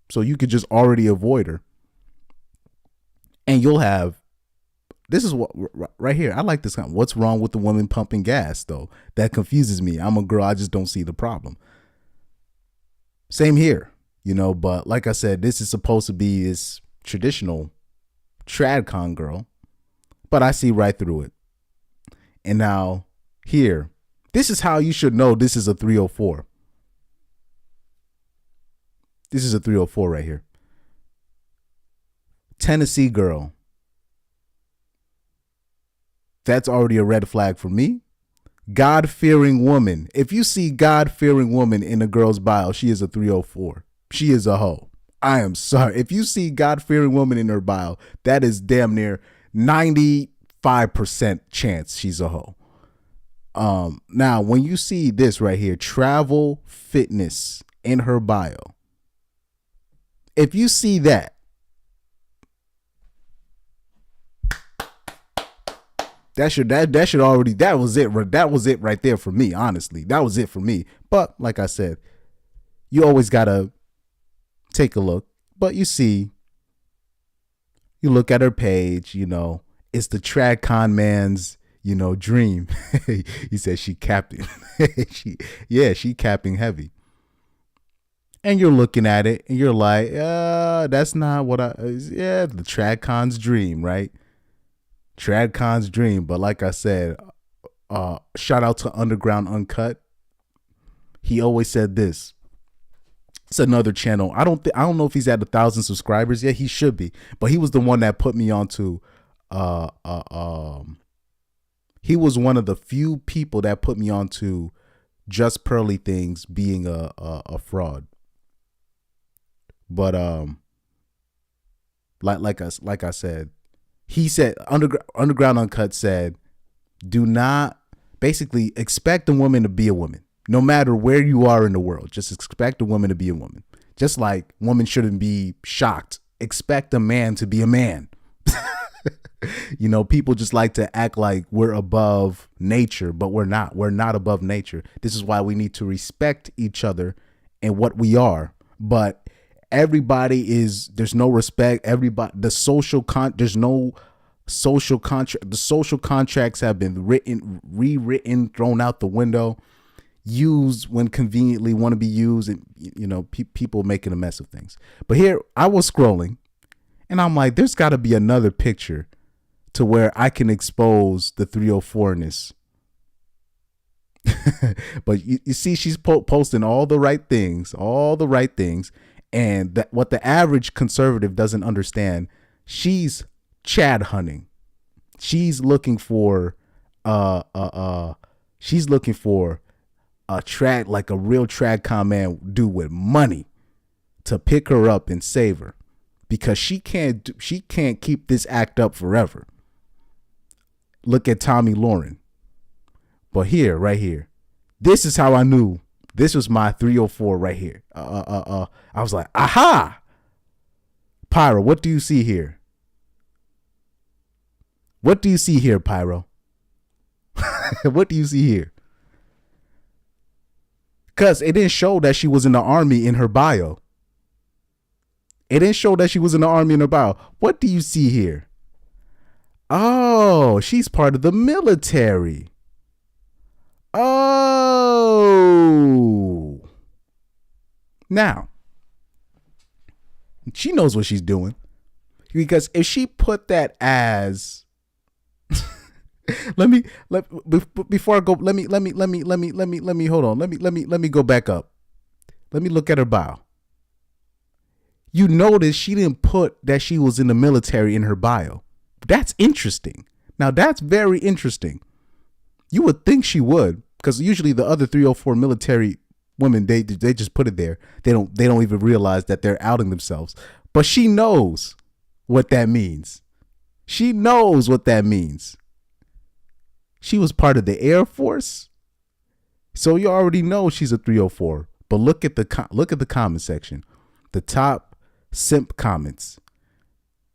So you could just already avoid her. And you'll have, this is what, right here. I like this comment. What's wrong with the woman pumping gas, though? That confuses me. I'm a girl. I just don't see the problem. Same here, you know. But like I said, this is supposed to be this traditional tradcon girl. But I see right through it. And now, here, this is how you should know this is a 304. This is a 304 right here. Tennessee girl. That's already a red flag for me. God-fearing woman. If you see God-fearing woman in a girl's bio, she is a 304. She is a hoe. I am sorry. If you see God-fearing woman in her bio, that is damn near 95% chance she's a hoe. Now when you see this right here, travel fitness in her bio, if you see that, that should already, that was it right there for me. Honestly, that was it for me. But like I said, you always gotta take a look. But you see, you look at her page, you know, it's the tradcon man's, you know, dream. He said she capping. she capping heavy. And you're looking at it and you're like, that's not what the tradcon's dream, right? Tradcon's dream. But like I said, shout out to Underground Uncut. He always said this. It's another channel. I don't know if he's at 1,000 subscribers yet. He should be. But he was the one that put me onto he was one of the few people that put me onto Just Pearly Things being a fraud. But like I said, he said, Underground Uncut said, do not basically expect a woman to be a woman, no matter where you are in the world. Just expect a woman to be a woman. Just like women shouldn't be shocked. Expect a man to be a man. You know, people just like to act like we're above nature, but we're not. We're not above nature. This is why we need to respect each other and what we are. But everybody is, there's no respect. Everybody, there's no social contract. The social contracts have been rewritten, thrown out the window, used when conveniently want to be used, and you know, people making a mess of things. But here I was scrolling and I'm like, there's got to be another picture to where I can expose the 304ness. But you see, she's posting all the right things, and that what the average conservative doesn't understand, she's Chad hunting. She's looking for she's looking for a trad, like a real tradcom man dude with money to pick her up and save her, because she can't keep this act up forever. Look at Tommy Lauren. But here, right here, this is how I knew this was my 304 right here. I was like, aha! Pyro, what do you see here? What do you see here, Pyro? What do you see here? Because it didn't show that she was in the army in her bio. It didn't show that she was in the army in her bio. What do you see here? Oh, she's part of the military. Oh. Now, she knows what she's doing. Because if she put that as before I go, let me hold on. Let me go back up. Let me look at her bio. You notice she didn't put that she was in the military in her bio. That's interesting. Now that's very interesting. You would think she would, because usually the other 304 military women, they just put it there. They don't even realize that they're outing themselves. But she knows what that means. She knows what that means. She was part of the Air Force, so you already know she's a 304. But look at the comment section, the top simp comments.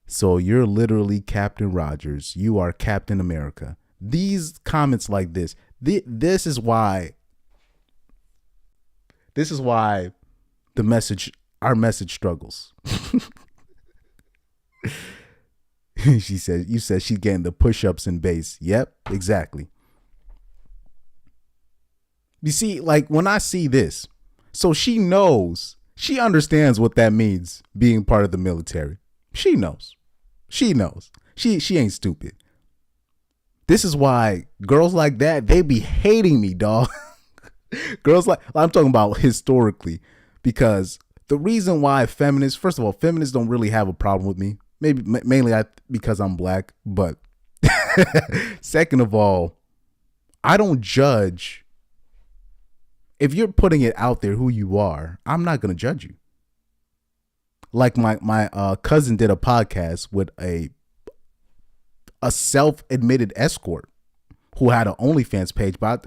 So you're literally Captain Rogers. You are Captain America. These comments like this. This is why our message struggles. She said, you said she's getting the push-ups and bass. Yep, exactly. You see, like when I see this, so she understands what that means being part of the military. She knows. She ain't stupid. This is why girls like that, they be hating me, dog. Girls like, I'm talking about historically, because the reason why feminists, first of all, feminists don't really have a problem with me. Maybe mainly because I'm black, but second of all, I don't judge. If you're putting it out there who you are, I'm not going to judge you. Like my cousin did a podcast with a self-admitted escort who had an OnlyFans page, but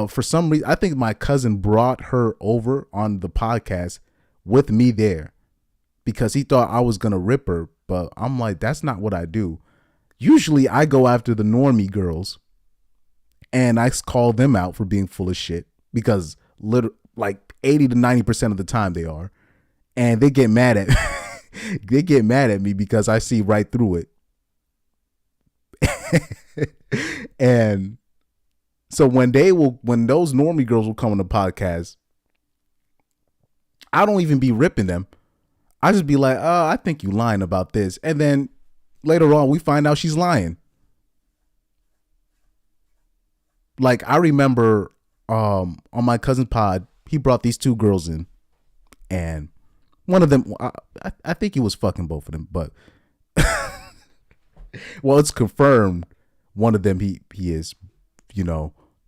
for some reason, I think my cousin brought her over on the podcast with me there because he thought I was going to rip her. But I'm like, that's not what I do. Usually I go after the normie girls and I call them out for being full of shit, because like 80 to 90% of the time they are. And they get mad at they get mad at me because I see right through it. And so when those normie girls will come on the podcast, I don't even be ripping them. I just be like, oh, I think you lying about this. And then later on, we find out she's lying. Like, I remember on my cousin pod, he brought these two girls in. And one of them, I think he was fucking both of them. But, well, it's confirmed. One of them, he is,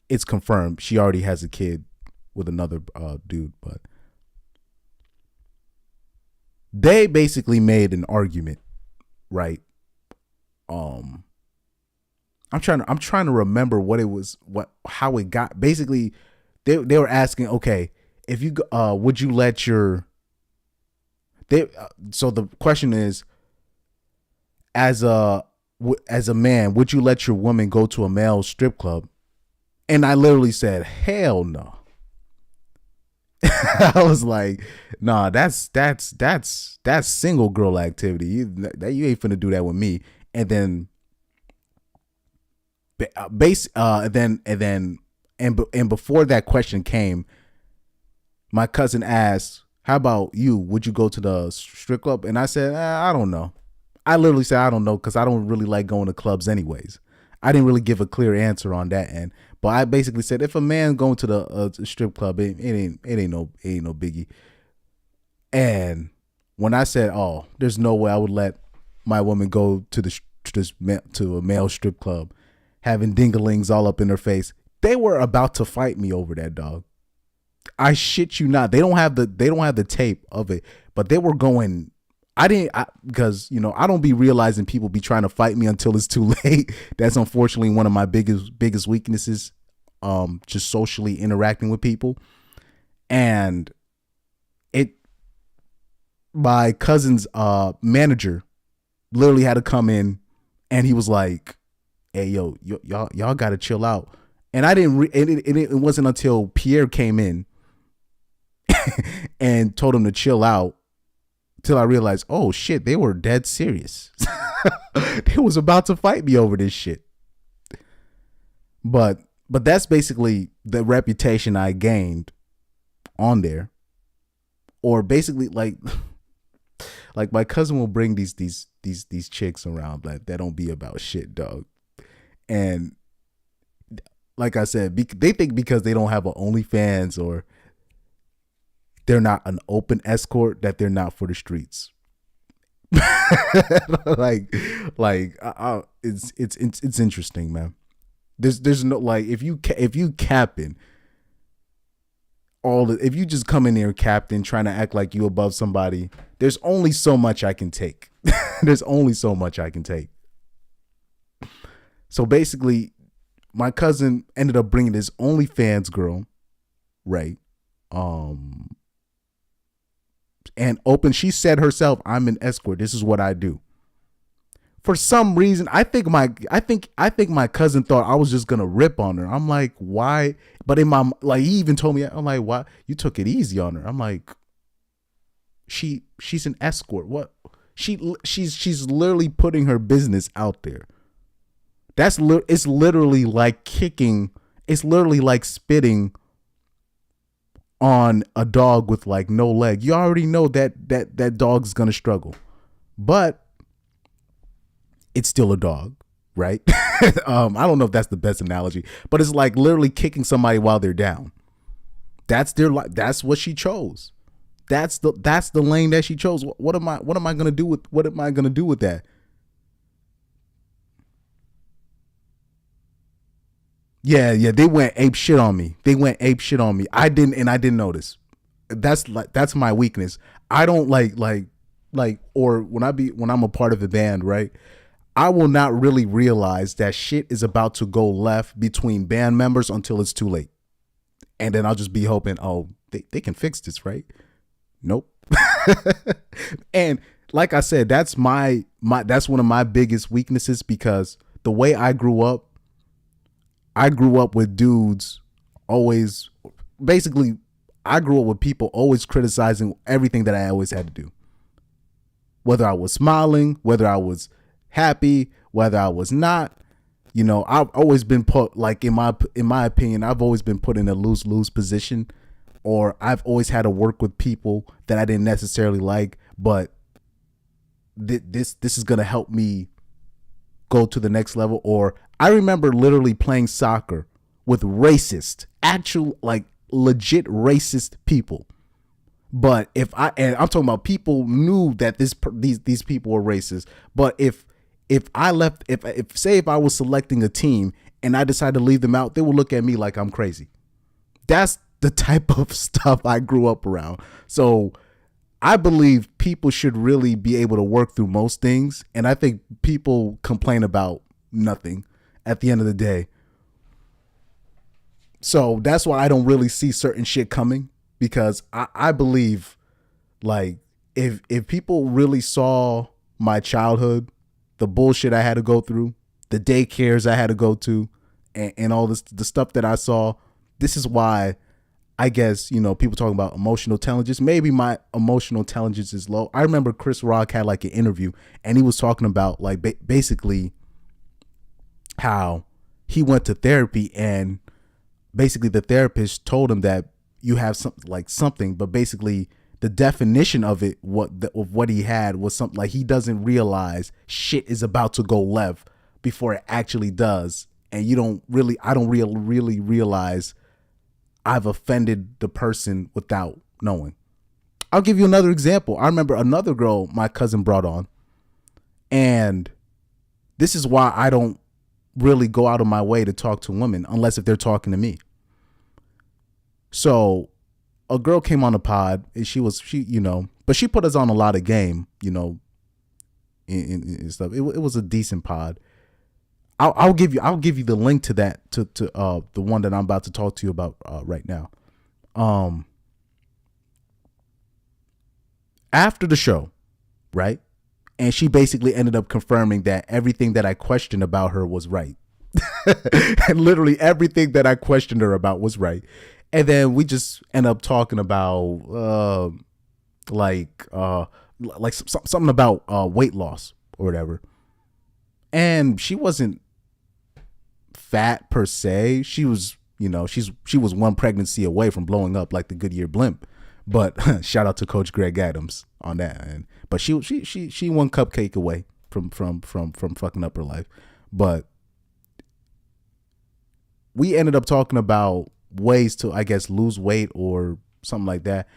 it's confirmed. She already has a kid with another dude. But they basically made an argument, right? I'm trying to remember what it was, how it got. Basically, they were asking, okay, if you would you let your so the question is, as a man, would you let your woman go to a male strip club? And I literally said, hell no. I was like, nah, that's single girl activity. You ain't finna do that with me. And then and before that question came, my cousin asked, how about you? Would you go to the strip club? And I said, I don't know. I literally said, I don't know, because I don't really like going to clubs anyways. I didn't really give a clear answer on that end. But I basically said, if a man going to the strip club, it ain't no biggie. And when I said, oh, there's no way I would let my woman go to to a male strip club, having dinglings all up in their face. They were about to fight me over that, dog. I shit you not. They don't have the tape of it, but they were going. Because I don't be realizing people be trying to fight me until it's too late. That's unfortunately one of my biggest weaknesses. Just socially interacting with people, and my cousin's manager literally had to come in, and he was like, "Hey, y'all got to chill out." And I didn't. It wasn't until Pierre came in and told him to chill out till I realized, oh shit, they were dead serious. They was about to fight me over this shit. But that's basically the reputation I gained on there. Or basically like my cousin will bring these chicks around that don't be about shit, dog. And like I said, they think because they don't have an OnlyFans or they're not an open escort that they're not for the streets. It's interesting, man. There's no, like, if you capping if you just come in there captain trying to act like you above somebody, there's only so much I can take. There's only so much I can take. So basically, my cousin ended up bringing this OnlyFans girl, right? And she said herself, "I'm an escort. This is what I do." For some reason, I think my cousin thought I was just gonna rip on her. I'm like, why? But he even told me, I'm like, why? You took it easy on her. I'm like, she's an escort. What? She's literally putting her business out there. It's literally like kicking. It's literally like spitting on a dog with like no leg. You already know that dog's gonna struggle, but it's still a dog, right? I don't know if that's the best analogy, but it's like literally kicking somebody while they're down. That's what she chose. That's the lane that she chose. What am I gonna do with that? Yeah, they went ape shit on me. I didn't notice. That's my weakness. I don't or when I'm a part of the band, right? I will not really realize that shit is about to go left between band members until it's too late. And then I'll just be hoping, oh, they can fix this, right? Nope. And like I said, that's that's one of my biggest weaknesses, because the way I grew up with dudes always, basically, I grew up with people always criticizing everything that I always had to do. Whether I was smiling, whether I was happy, whether I was not, I've always been put, like, in my opinion, I've always been put in a lose position, or I've always had to work with people that I didn't necessarily like, but this is going to help me go to the next level. Or I remember literally playing soccer with actual like legit racist people. But and I'm talking about people knew that these people were racist. But if I was selecting a team and I decided to leave them out, they would look at me like I'm crazy. That's the type of stuff I grew up around. So I believe people should really be able to work through most things. And I think people complain about nothing at the end of the day. So that's why I don't really see certain shit coming, because I believe, like, if people really saw my childhood, the bullshit I had to go through, the daycares I had to go to, and all this, the stuff that I saw, this is why I guess, people talking about emotional intelligence. Maybe my emotional intelligence is low. I remember Chris Rock had like an interview, and he was talking about like basically how he went to therapy, and basically the therapist told him that you have something, but basically the definition of it, what he had was something like he doesn't realize shit is about to go left before it actually does. And I don't really realize I've offended the person without knowing. I'll give you another example. I remember another girl my cousin brought on, and This is why I don't really go out of my way to talk to women unless if they're talking to me. So a girl came on the pod and she but she put us on a lot of game, in stuff. It was a decent pod. I'll give you the link to that to the one that I'm about to talk to you about right now. After the show, right? And she basically ended up confirming that everything that I questioned about her was right. And literally everything that I questioned her about was right. And then we just end up talking about something about weight loss or whatever. And she wasn't fat per se. She was, she was one pregnancy away from blowing up like the Goodyear blimp. But shout out to Coach Greg Adams on that. But she one cupcake away from fucking up her life. But we ended up talking about ways to, I guess, lose weight or something like that,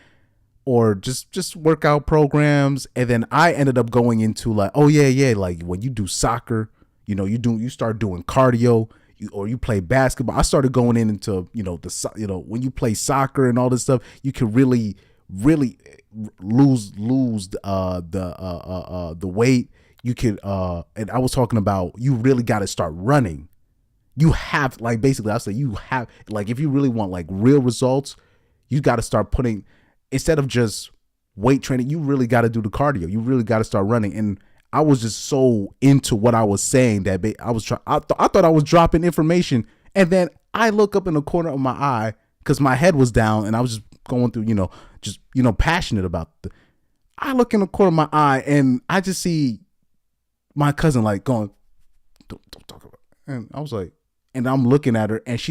or just workout programs. And then I ended up going into like, oh yeah, like when you do soccer, you start doing cardio, or you play basketball. I started going into when you play soccer and all this stuff, you can really lose the weight. You could and I was talking about, you really got to start running. You have, like, basically I said, you have, like, if you really want like real results, you got to start putting, instead of just weight training, you really got to do the cardio. You really got to start running. And I was just so into what I was saying that I thought I was dropping information. And then I look up in the corner of my eye because my head was down and I was just going through, passionate about I look in the corner of my eye and I just see my cousin like going, don't talk about it. And I was like, and I'm looking at her and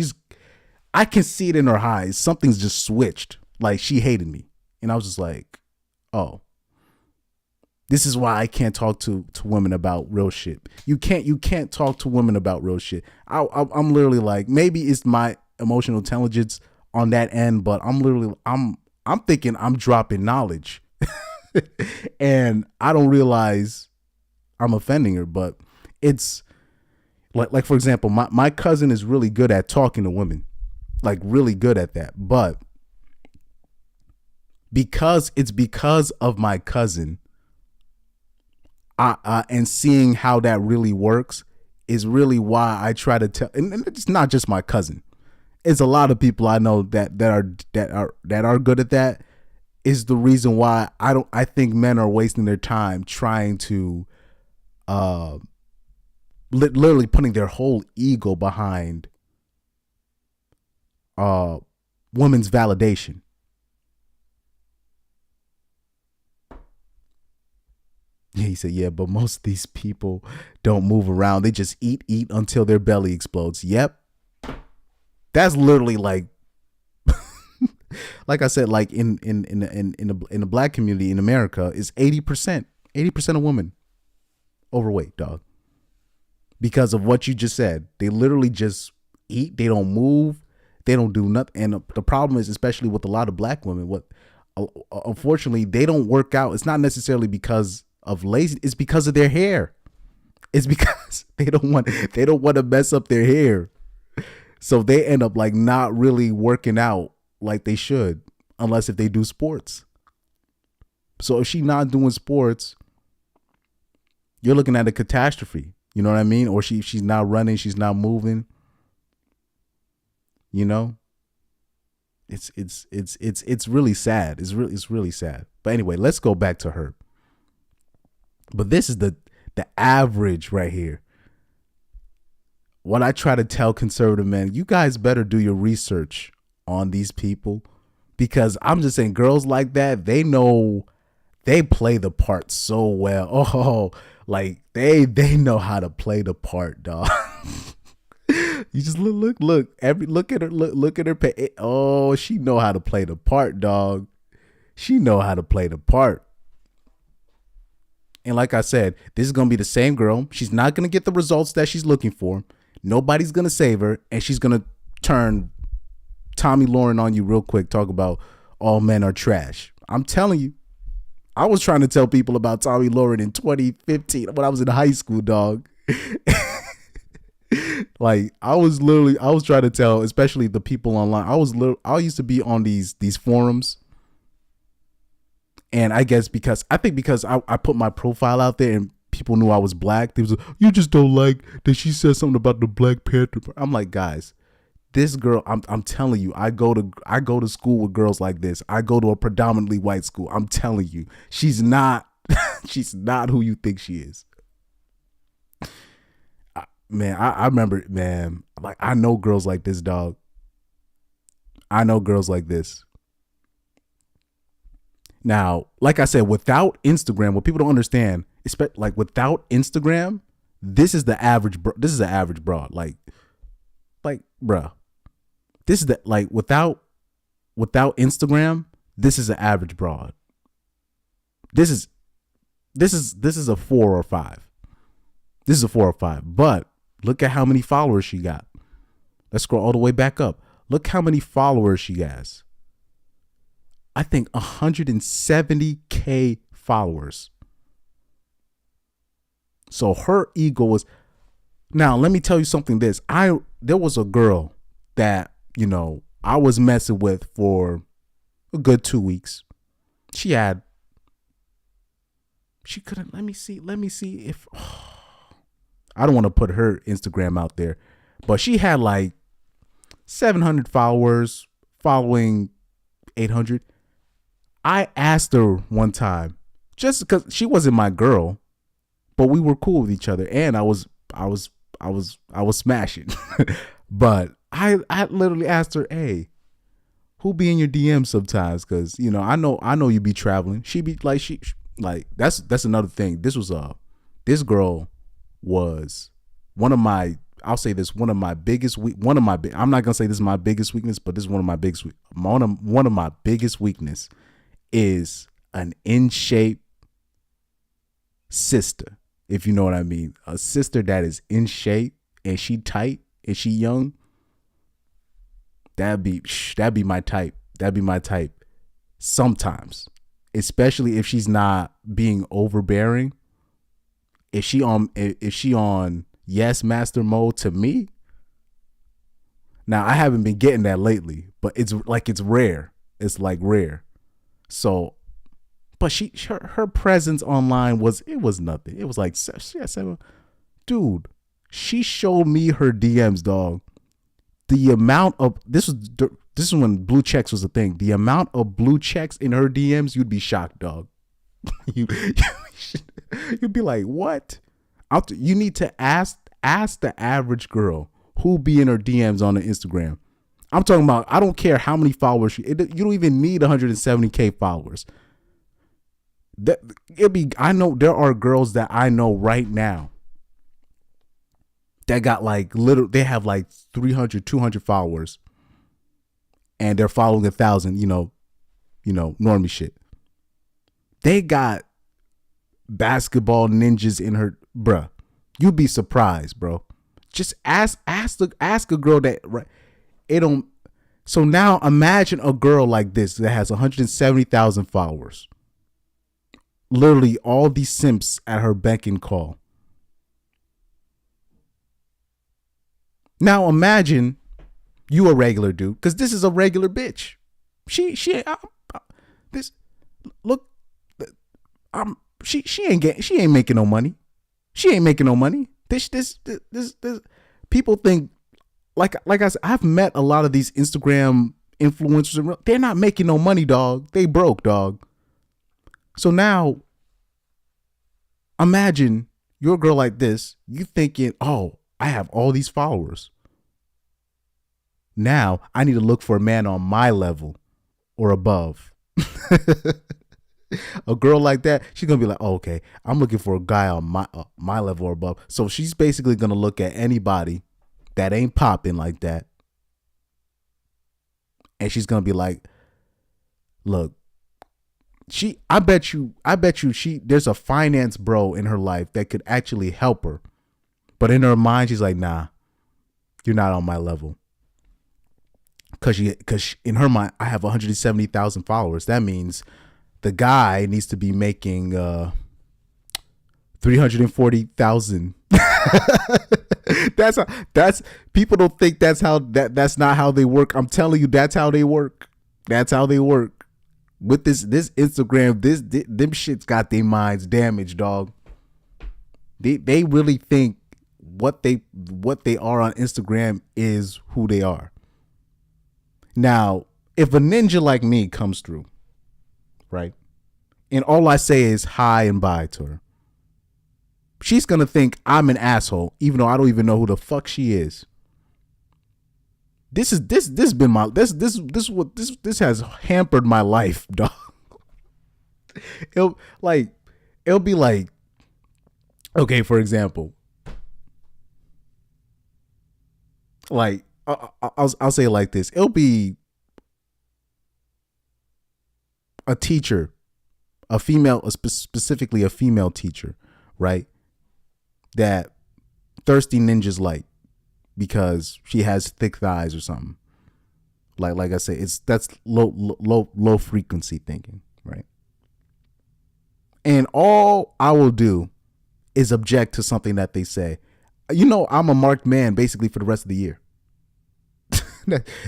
I can see it in her eyes. Something's just switched. Like, she hated me. And I was just like, oh. This is why I can't talk to women about real shit. You can't talk to women about real shit. I'm literally like, maybe it's my emotional intelligence on that end, but I'm thinking I'm dropping knowledge, and I don't realize I'm offending her. But it's like for example, my cousin is really good at talking to women, like really good at that. But because of my cousin. And seeing how that really works is really why I try to tell, and it's not just my cousin. It's a lot of people I know that are good at that. Is the reason why I think men are wasting their time trying to, literally putting their whole ego behind, women's validation. He said, yeah, but most of these people don't move around. They just eat until their belly explodes. Yep. That's literally like, like I said, like in the black community in America is 80% of women overweight, dog. Because of what you just said. They literally just eat. They don't move. They don't do nothing. And the problem is, especially with a lot of black women, unfortunately, they don't work out. It's not necessarily because of lazy, it's because of their hair. It's because they don't want to mess up their hair. So they end up like not really working out like they should, unless if they do sports. So if she's not doing sports, you're looking at a catastrophe. You know what I mean? Or she's not running, she's not moving. It's really sad. It's really sad. But anyway, let's go back to her. But this is the average right here. What I try to tell conservative men, you guys better do your research on these people, because I'm just saying, girls like that, they play the part so well. Oh, like they know how to play the part, dog. You just look at her, look at her. Oh, she know how to play the part, dog. She know how to play the part. And like I said, this is going to be the same girl. She's not going to get the results that she's looking for. Nobody's going to save her. And she's going to turn Tommy Lauren on you real quick. Talk about all men are trash. I'm telling you. I was trying to tell people about Tommy Lauren in 2015 when I was in high school, dog. Like I was trying to tell, especially the people online. I used to be on these forums, and I guess because I put my profile out there and people knew I was black, they was like, you just don't like that she said something about the Black Panther. I'm like, guys, this girl, I'm telling you, I go to school with girls like this. I go to a predominantly white school. I'm telling you, she's not she's not who you think she is. Man, I remember, man, like I know girls like this, dog. I know girls like this. Now, like I said, without Instagram, what people don't understand, like without Instagram, this is the average. This is the average broad. Like, bruh, this is the like without Instagram, this is an average broad. This is a 4 or 5. This is a 4 or 5. But look at how many followers she got. Let's scroll all the way back up. Look how many followers she has. I think 170K followers. So her ego was. Now let me tell you something. There was a girl that, you know, I was messing with for a good 2 weeks. She couldn't. Let me see if. I don't want to put her Instagram out there, but she had like 700 followers, following 800. I asked her one time, just because she wasn't my girl, but we were cool with each other, and I was smashing. But I literally asked her, "Hey, who be in your DMs sometimes? Because you know I know you be traveling." She be like that's another thing. This girl was one of my, I'll say this, I'm not gonna say this is my biggest weakness, but this is one of my biggest weakness is an in shape sister, if you know what I mean. A sister that is in shape and she tight and she young. That'd be my type. That'd be my type sometimes, especially if she's not being overbearing. If she on yes master mode to me. Now I haven't been getting that lately, but it's rare. It's like rare. So, but her presence online was nothing. It was like 7. Dude, she showed me her DMs, dog. The amount of this is when blue checks was a thing. The amount of blue checks in her DMs, you'd be shocked, dog. You'd be like, what? You need to ask the average girl who be in her DMs on the Instagram. I'm talking about, I don't care how many followers you don't even need 170K followers. I know there are girls that I know right now that got they have like 300, 200 followers and they're following 1,000, you know, normie shit. They got basketball ninjas in her, bruh. You'd be surprised, bro. Just ask a girl that, right? So now imagine a girl like this that has 170,000 followers. Literally all these simps at her beck and call. Now imagine you a regular dude, because this is a regular bitch. She ain't making no money. She ain't making no money. This people think, like I said, I've met a lot of these Instagram influencers. They're not making no money, dog. They broke, dog. So now imagine you're a girl like this. You thinking, oh, I have all these followers. Now I need to look for a man on my level or above. A girl like that, she's gonna be like, oh, okay, I'm looking for a guy on my level or above. So she's basically gonna look at anybody that ain't popping like that, and she's gonna be like, look, I bet you there's a finance bro in her life that could actually help her, but in her mind she's like, nah, you're not on my level. Cause in her mind, I have 170,000 followers. That means the guy needs to be making 340,000. That's people don't think that's not how they work. I'm telling you, that's how they work. That's how they work. With this Instagram, them shits got their minds damaged, dog. They really think what they are on Instagram is who they are. Now, if a ninja like me comes through, right, and all I say is hi and bye to her, she's gonna think I'm an asshole, even though I don't even know who the fuck she is. This has hampered my life, dog. It'll be like, okay, for example, like I'll say it like this. It'll be a teacher, specifically a female teacher, right? That thirsty ninjas like because she has thick thighs or something. Like I say, that's low frequency thinking, right? And all I will do is object to something that they say. You know, I'm a marked man basically for the rest of the year.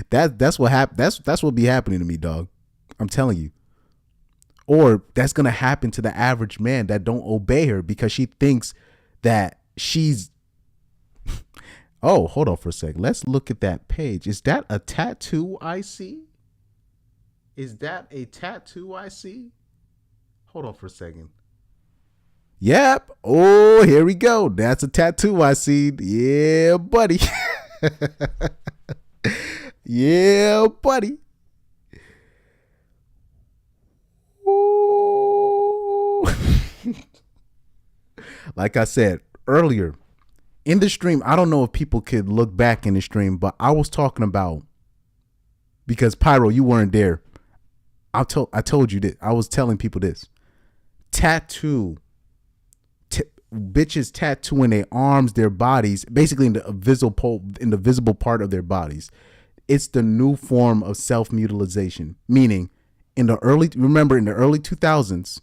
That's what that's what be happening to me, dog. I'm telling you. Or that's gonna happen to the average man that don't obey her because she thinks that she's. Oh, hold on for a second. Let's look at that page. Is that a tattoo I see? Is that a tattoo I see? Hold on for a second. Yep. Oh, here we go. That's a tattoo I see. Yeah, buddy. Yeah, buddy. Ooh. Like I said earlier, in the stream, I don't know if people could look back in the stream, but I was talking about, because Pyro, you weren't there. I told you this. I was telling people this. Bitches tattooing their arms, their bodies, basically in the visible part of their bodies. It's the new form of self-mutilation. Meaning, in the early 2000s,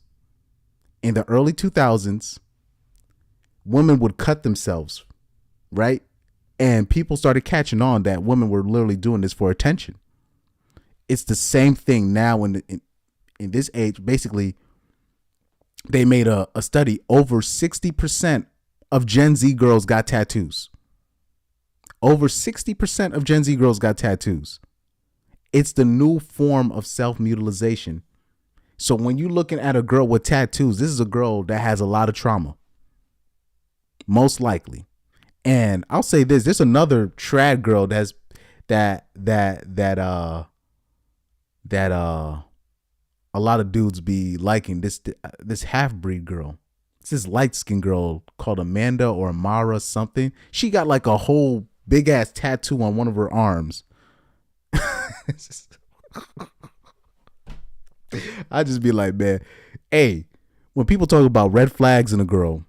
women would cut themselves, right? And people started catching on that women were literally doing this for attention. It's the same thing now in this age. Basically, they made a study. Over 60% of Gen Z girls got tattoos. Over 60% of Gen Z girls got tattoos. It's the new form of self-mutilation. So when you're looking at a girl with tattoos, this is a girl that has a lot of trauma. Most likely. And I'll say this, there's another trad girl that a lot of dudes be liking, this half-breed girl. It's this light-skinned girl called Amanda or Amara something. She got like a whole big-ass tattoo on one of her arms. I just be like, man, hey, when people talk about red flags in a girl,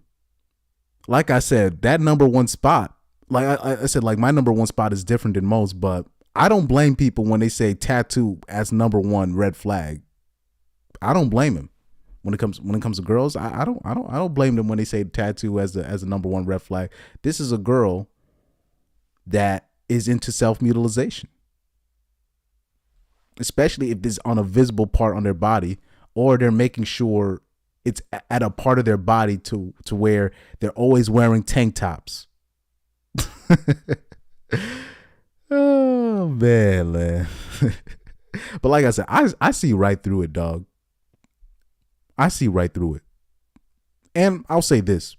like I said, that number one spot, like I said, like my number one spot is different than most, but I don't blame people when they say tattoo as number one red flag. I don't blame them when it comes to girls. I don't blame them when they say tattoo as the number one red flag. This is a girl that is into self-mutilation, especially if it's on a visible part on their body, or they're making sure it's at a part of their body to where they're always wearing tank tops. Oh man. But like I said, I see right through it, dog. I see right through it. And I'll say this.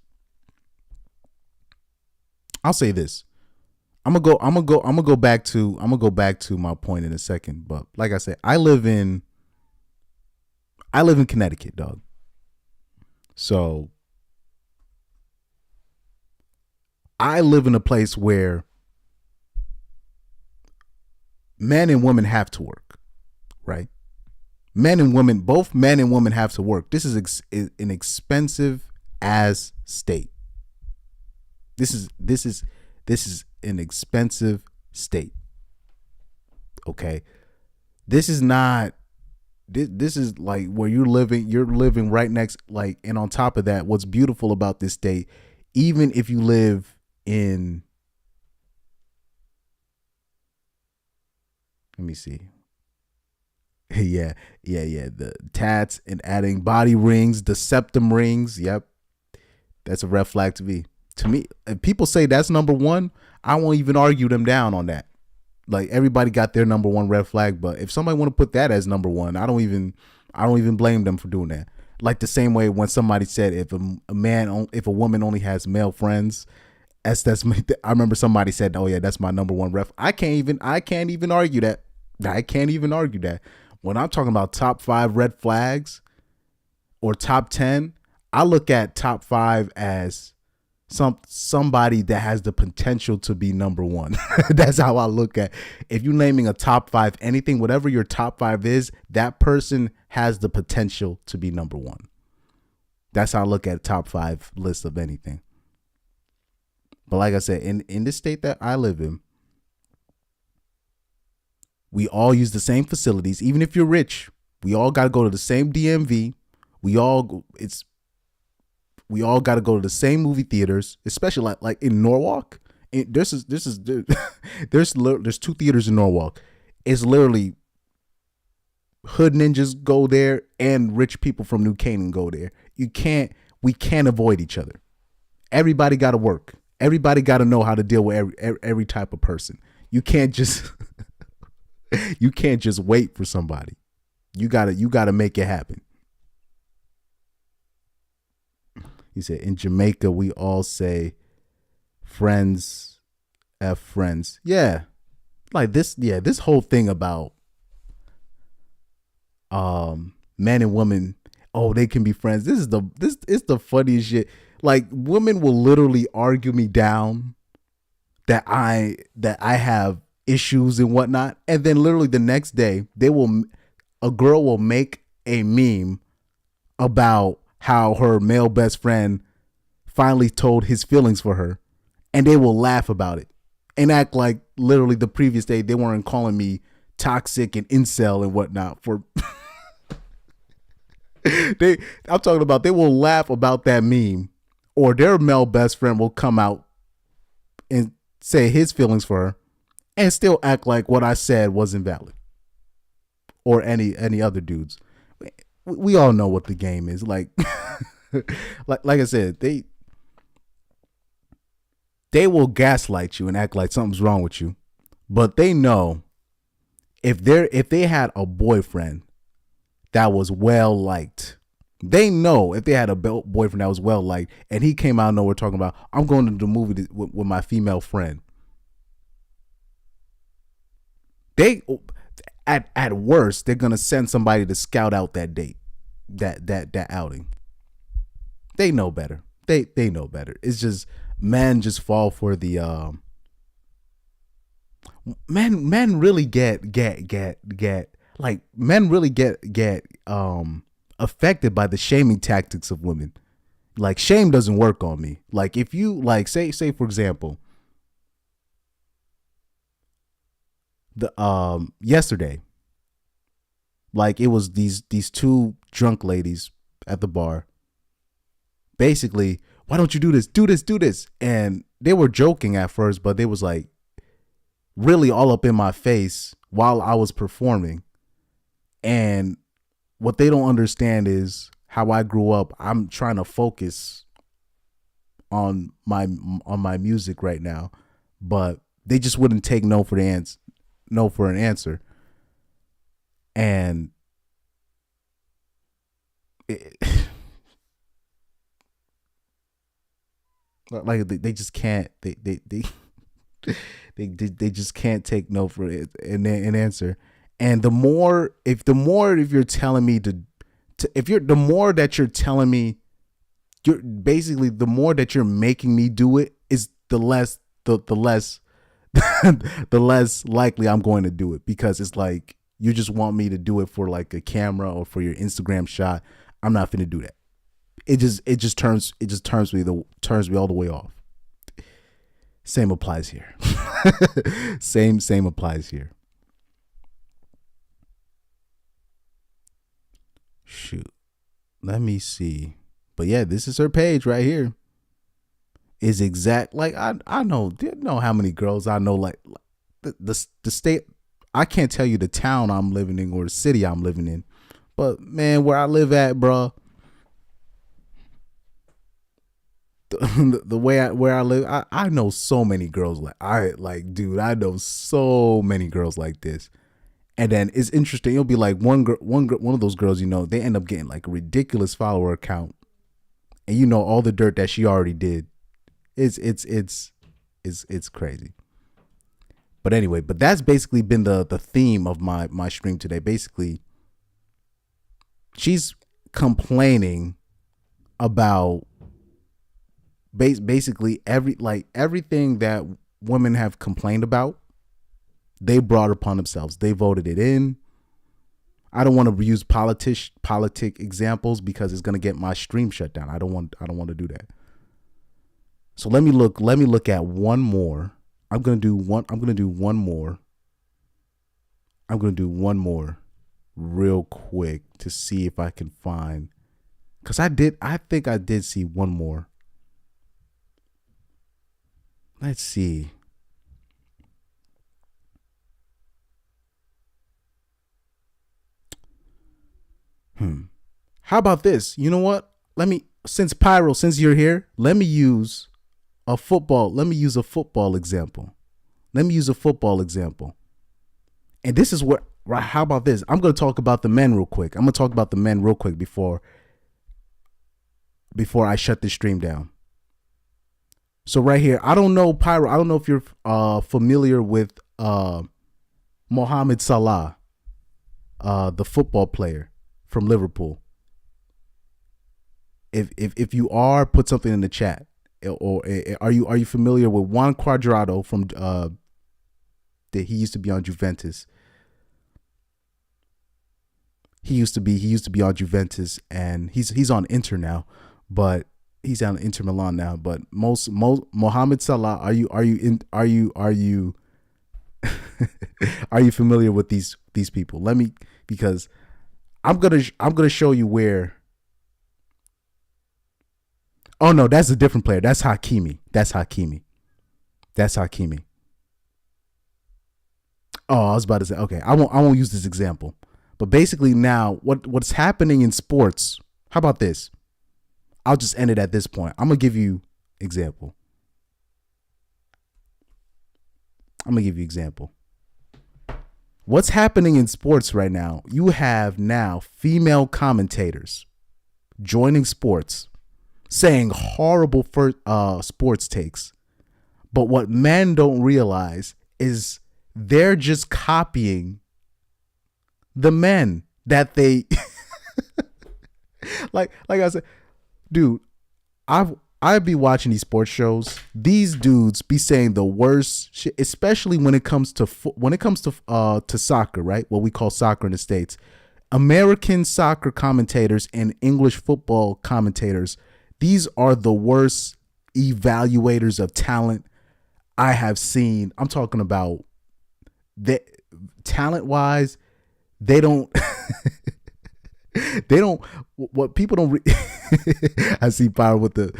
I'm gonna go back to my point in a second. But like I said, I live in Connecticut, dog. So I live in a place where men and women have to work, right? Both men and women have to work. This is an expensive ass state. This is an expensive state. Okay. This is not This is like where you're living right next, like, and on top of that, what's beautiful about this state, even if you live in, let me see. Yeah, the tats and adding body rings, the septum rings. Yep. That's a red flag to me. To me, if people say that's number one, I won't even argue them down on that. Like, everybody got their number one red flag, but if somebody want to put that as number one, I don't even blame them for doing that. Like the same way when somebody said if if a woman only has male friends, I remember somebody said, "Oh yeah, that's my number one ref." I can't even argue that. I can't even argue that. When I'm talking about top 5 red flags or top 10, I look at top 5 as somebody that has the potential to be number one. That's how I look at. If you're naming a top 5 anything, whatever your top 5 is, that person has the potential to be number one. That's how I look at a top 5 list of anything. But like I said, in the state that I live in, we all use the same facilities. Even if you're rich, we all got to go to the same DMV. We all got to go to the same movie theaters, especially like in Norwalk. There's 2 theaters in Norwalk. It's literally hood ninjas go there and rich people from New Canaan go there. We can't avoid each other. Everybody got to work. Everybody got to know how to deal with every type of person. You can't just you can't just wait for somebody. You gotta make it happen. He said, in Jamaica, we all say friends, F friends. Yeah. Like this whole thing about men and women, oh, they can be friends. This is the funniest shit. Like, women will literally argue me down that I have issues and whatnot, and then literally the next day a girl will make a meme about how her male best friend finally told his feelings for her, and they will laugh about it and act like literally the previous day they weren't calling me toxic and incel and whatnot for I'm talking about, they will laugh about that meme, or their male best friend will come out and say his feelings for her and still act like what I said wasn't valid, or any other dudes. We all know what the game is. Like, like I said, they will gaslight you and act like something's wrong with you, but they know if they had a boyfriend that was well liked, they know if they had a boyfriend that was well liked and he came out of nowhere talking about, I'm going to the movie with my female friend, they at worst they're gonna send somebody to scout out that date, that outing. They know better. They know better. It's just men just fall for the men really get like, men really get affected by the shaming tactics of women. Like, shame doesn't work on me. Like, if you like say for example, the yesterday, like, it was these 2 drunk ladies at the bar. Basically, why don't you do this? And they were joking at first, but they was like really all up in my face while I was performing. And what they don't understand is how I grew up. I'm trying to focus on my music right now, but they just wouldn't take no for an answer. And like, they just can't, they just can't take no for an answer. And the more if you're telling me the more that you're telling me, you're basically, the more that you're making me do it, is the less the less likely I'm going to do it, because it's like, you just want me to do it for like a camera or for your Instagram shot. I'm not finna do that. It just turns me all the way off. Same applies here. Same applies here. Let me see. But yeah, this is her page right here. Is exact like I know, didn't know how many girls I know, like the state. I can't tell you the town I'm living in or the city I'm living in, but man, where I live at, bruh, the way where I live, I know so many girls dude, I know so many girls like this. And then it's interesting. It'll be like one of those girls, they end up getting like a ridiculous follower account, and all the dirt that she already did. It's crazy. But anyway, that's basically been the theme of my stream today. Basically, she's complaining about basically everything that women have complained about. They brought upon themselves. They voted it in. I don't want to use politic examples because it's gonna get my stream shut down. I don't want to do that. So let me look at one more. I'm gonna do one more real quick to see if I can find, because I think I did see one more. Let's see. How about this? You know what? Since you're here, let me use a football example. And this is what, right? How about this? I'm going to talk about the men real quick. Before I shut this stream down. So right here, I don't know, Pyro. I don't know if you're familiar with Mohamed Salah, the football player from Liverpool. If you are, put something in the chat. Or are you familiar with Juan Cuadrado from that he used to be on Juventus? He used to be on Juventus, and he's on Inter now, but he's on Inter Milan now. But most Mohamed Salah, are you are you familiar with these people? Because I'm gonna show you where. Oh no, that's a different player. That's Hakimi. Oh, I was about to say, okay, I won't use this example. But basically now what's happening in sports, how about this? I'll just end it at this point. I'm going to give you example. What's happening in sports right now? You have now female commentators joining sports, saying horrible sports takes. But what men don't realize is they're just copying the men that they like I said, dude, I'd be watching these sports shows. These dudes be saying the worst shit, especially when it comes to soccer, right? What we call soccer in the States. American soccer commentators and English football commentators, these are the worst evaluators of talent I have seen. I'm talking about that talent-wise, they don't what people don't I see power with the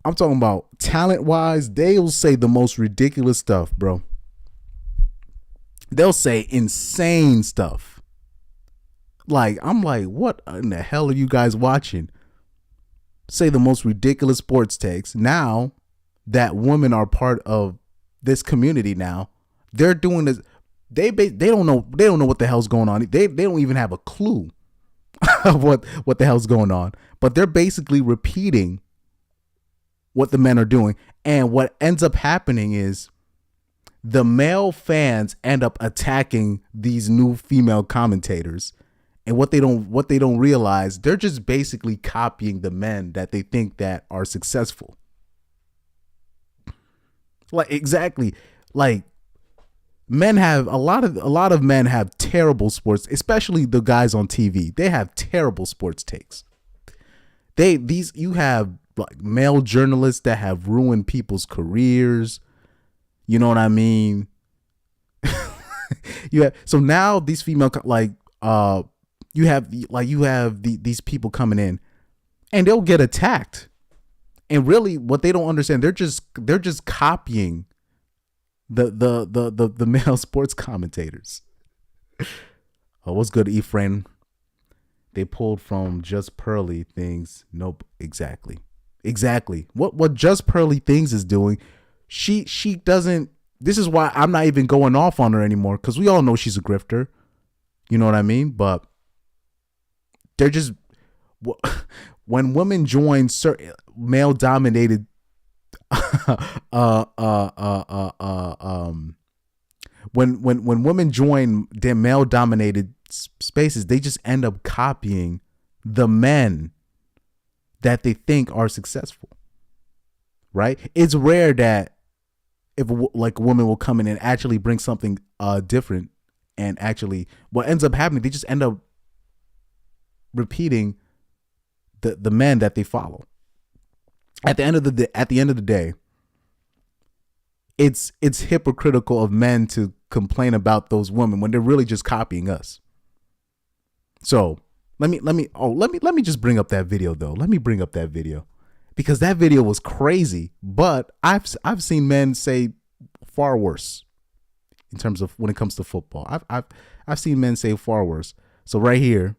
I'm talking about talent-wise, they'll say the most ridiculous stuff, bro. They'll say insane stuff. I'm like, what in the hell are you guys watching? Say the most ridiculous sports takes. Now that women are part of this community, now they're doing this. They don't know what the hell's going on. They don't even have a clue of what the hell's going on. But they're basically repeating what the men are doing. And what ends up happening is the male fans end up attacking these new female commentators. And what they don't realize, they're just basically copying the men that they think that are successful. Exactly. Men have a lot of men have terrible sports, especially the guys on TV. They have terrible sports takes. You have male journalists that have ruined people's careers. You know what I mean? So now these female you have these people coming in, and they'll get attacked. And really, what they don't understand, they're just copying the male sports commentators. Oh, what's good, Ephraim? They pulled from Just Pearly Things. Nope, exactly. What Just Pearly Things is doing, she doesn't. This is why I'm not even going off on her anymore, because we all know she's a grifter. You know what I mean? But they're just, when women join certain male dominated when women join their male dominated spaces, they just end up copying the men that they think are successful. Right? It's rare that if like a woman will come in and actually bring something different, and actually what ends up happening, they just end up repeating the men that they follow. At the end of the day, it's hypocritical of men to complain about those women when they're really just copying us. So let me just bring up that video though. Let me bring up that video, because that video was crazy. But I've seen men say far worse in terms of when it comes to football. I've seen men say far worse. So right here.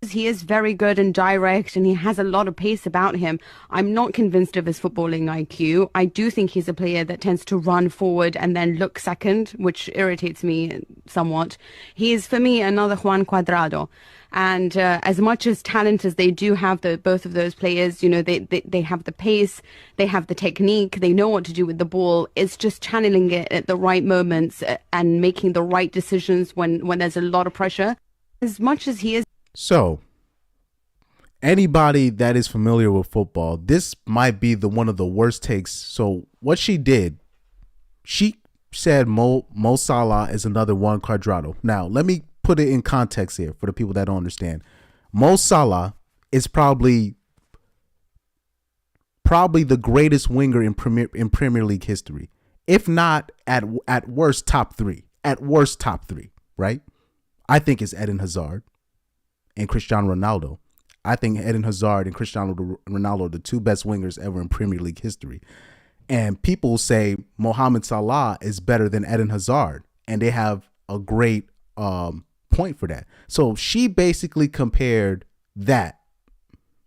He is very good and direct, and he has a lot of pace about him. I'm not convinced of his footballing IQ. I do think he's a player that tends to run forward and then look second, which irritates me somewhat. He is, for me, another Juan Cuadrado. And as much as talent as they do have, both of those players, they have the pace, they have the technique, they know what to do with the ball. It's just channeling it at the right moments and making the right decisions when there's a lot of pressure. As much as he is. So, anybody that is familiar with football, this might be one of the worst takes. So, what she did, she said Mo Salah is another Juan Cuadrado. Now, let me put it in context here for the people that don't understand. Mo Salah is probably the greatest winger in Premier League history, if not at worst top three. At worst top three, right? I think it's Eden Hazard and Cristiano Ronaldo. I think Eden Hazard and Cristiano Ronaldo are the two best wingers ever in Premier League history. And people say Mohamed Salah is better than Eden Hazard, and they have a great point for that. So she basically compared that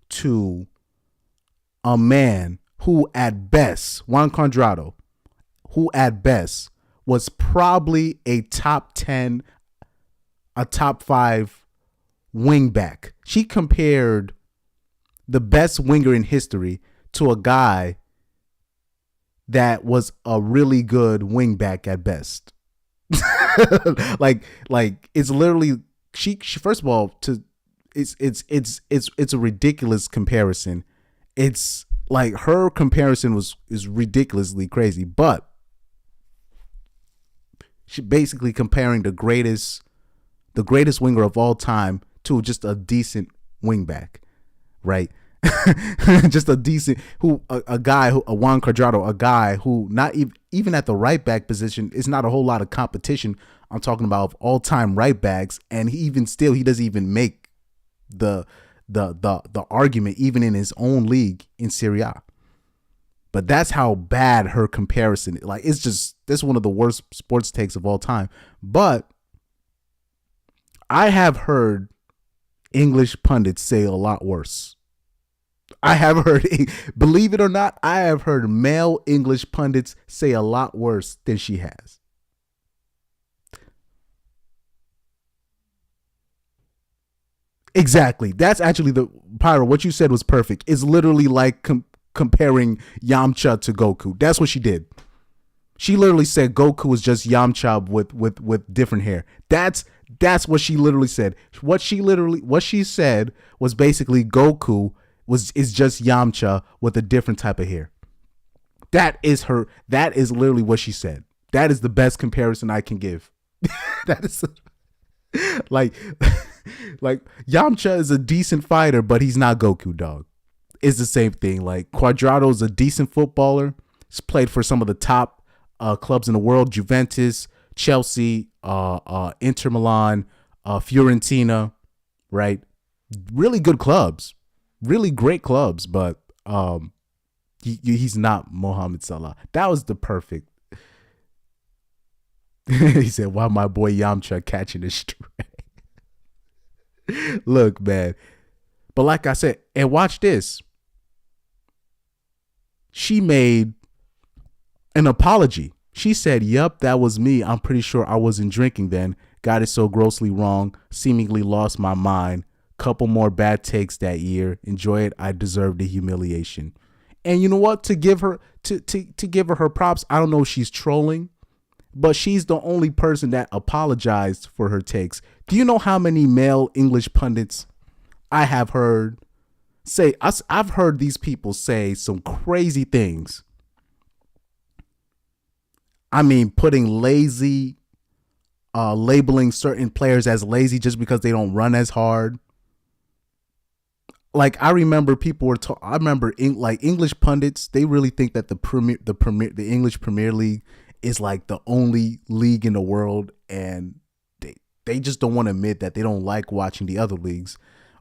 to a man who at best, Juan Cuadrado, who at best was probably a top 10, a top 5 wing back. She compared the best winger in history to a guy that was a really good wing back at best. like it's literally she first of all, it's a ridiculous comparison. It's like her comparison is ridiculously crazy, but she basically comparing the greatest winger of all time to just a decent wingback, right? Just a decent a guy who a Juan Cuadrado, a guy who not even at the right back position is not a whole lot of competition. I'm talking about all time right backs, and he doesn't even make the argument even in his own league in Serie A. But that's how bad her comparison. Like, it's just, this is one of the worst sports takes of all time. But I have heard English pundits say a lot worse. I have heard, believe it or not, I have heard male English pundits say a lot worse than she has. Exactly. That's actually Pyro, what you said was perfect. It's literally like comparing Yamcha to Goku. That's what she did. She literally said Goku is just Yamcha with different hair. That's what she literally said. What she said was basically Goku is just Yamcha with a different type of hair. That is literally what she said. That is the best comparison I can give. That is like Yamcha is a decent fighter, but he's not Goku, dog. It's the same thing. Like, Cuadrado is a decent footballer. He's played for some of the top clubs in the world: Juventus, Chelsea, Inter Milan, Fiorentina, right? Really good clubs, really great clubs, but he's not Mohamed Salah. That was the perfect. He said, "Why my boy Yamcha catching a stray?" Look, man. But like I said, and watch this. She made an apology. She said, "Yup, that was me. I'm pretty sure I wasn't drinking then. Got it so grossly wrong. Seemingly lost my mind. Couple more bad takes that year. Enjoy it. I deserve the humiliation." And you know what? To give her to give her props, I don't know if she's trolling, but she's the only person that apologized for her takes. Do you know how many male English pundits I have heard say? I've heard these people say some crazy things. I mean, putting lazy, labeling certain players as lazy just because they don't run as hard. Like, I remember people were I remember like English pundits, they really think that the English Premier League is like the only league in the world, and they just don't want to admit that they don't like watching the other leagues,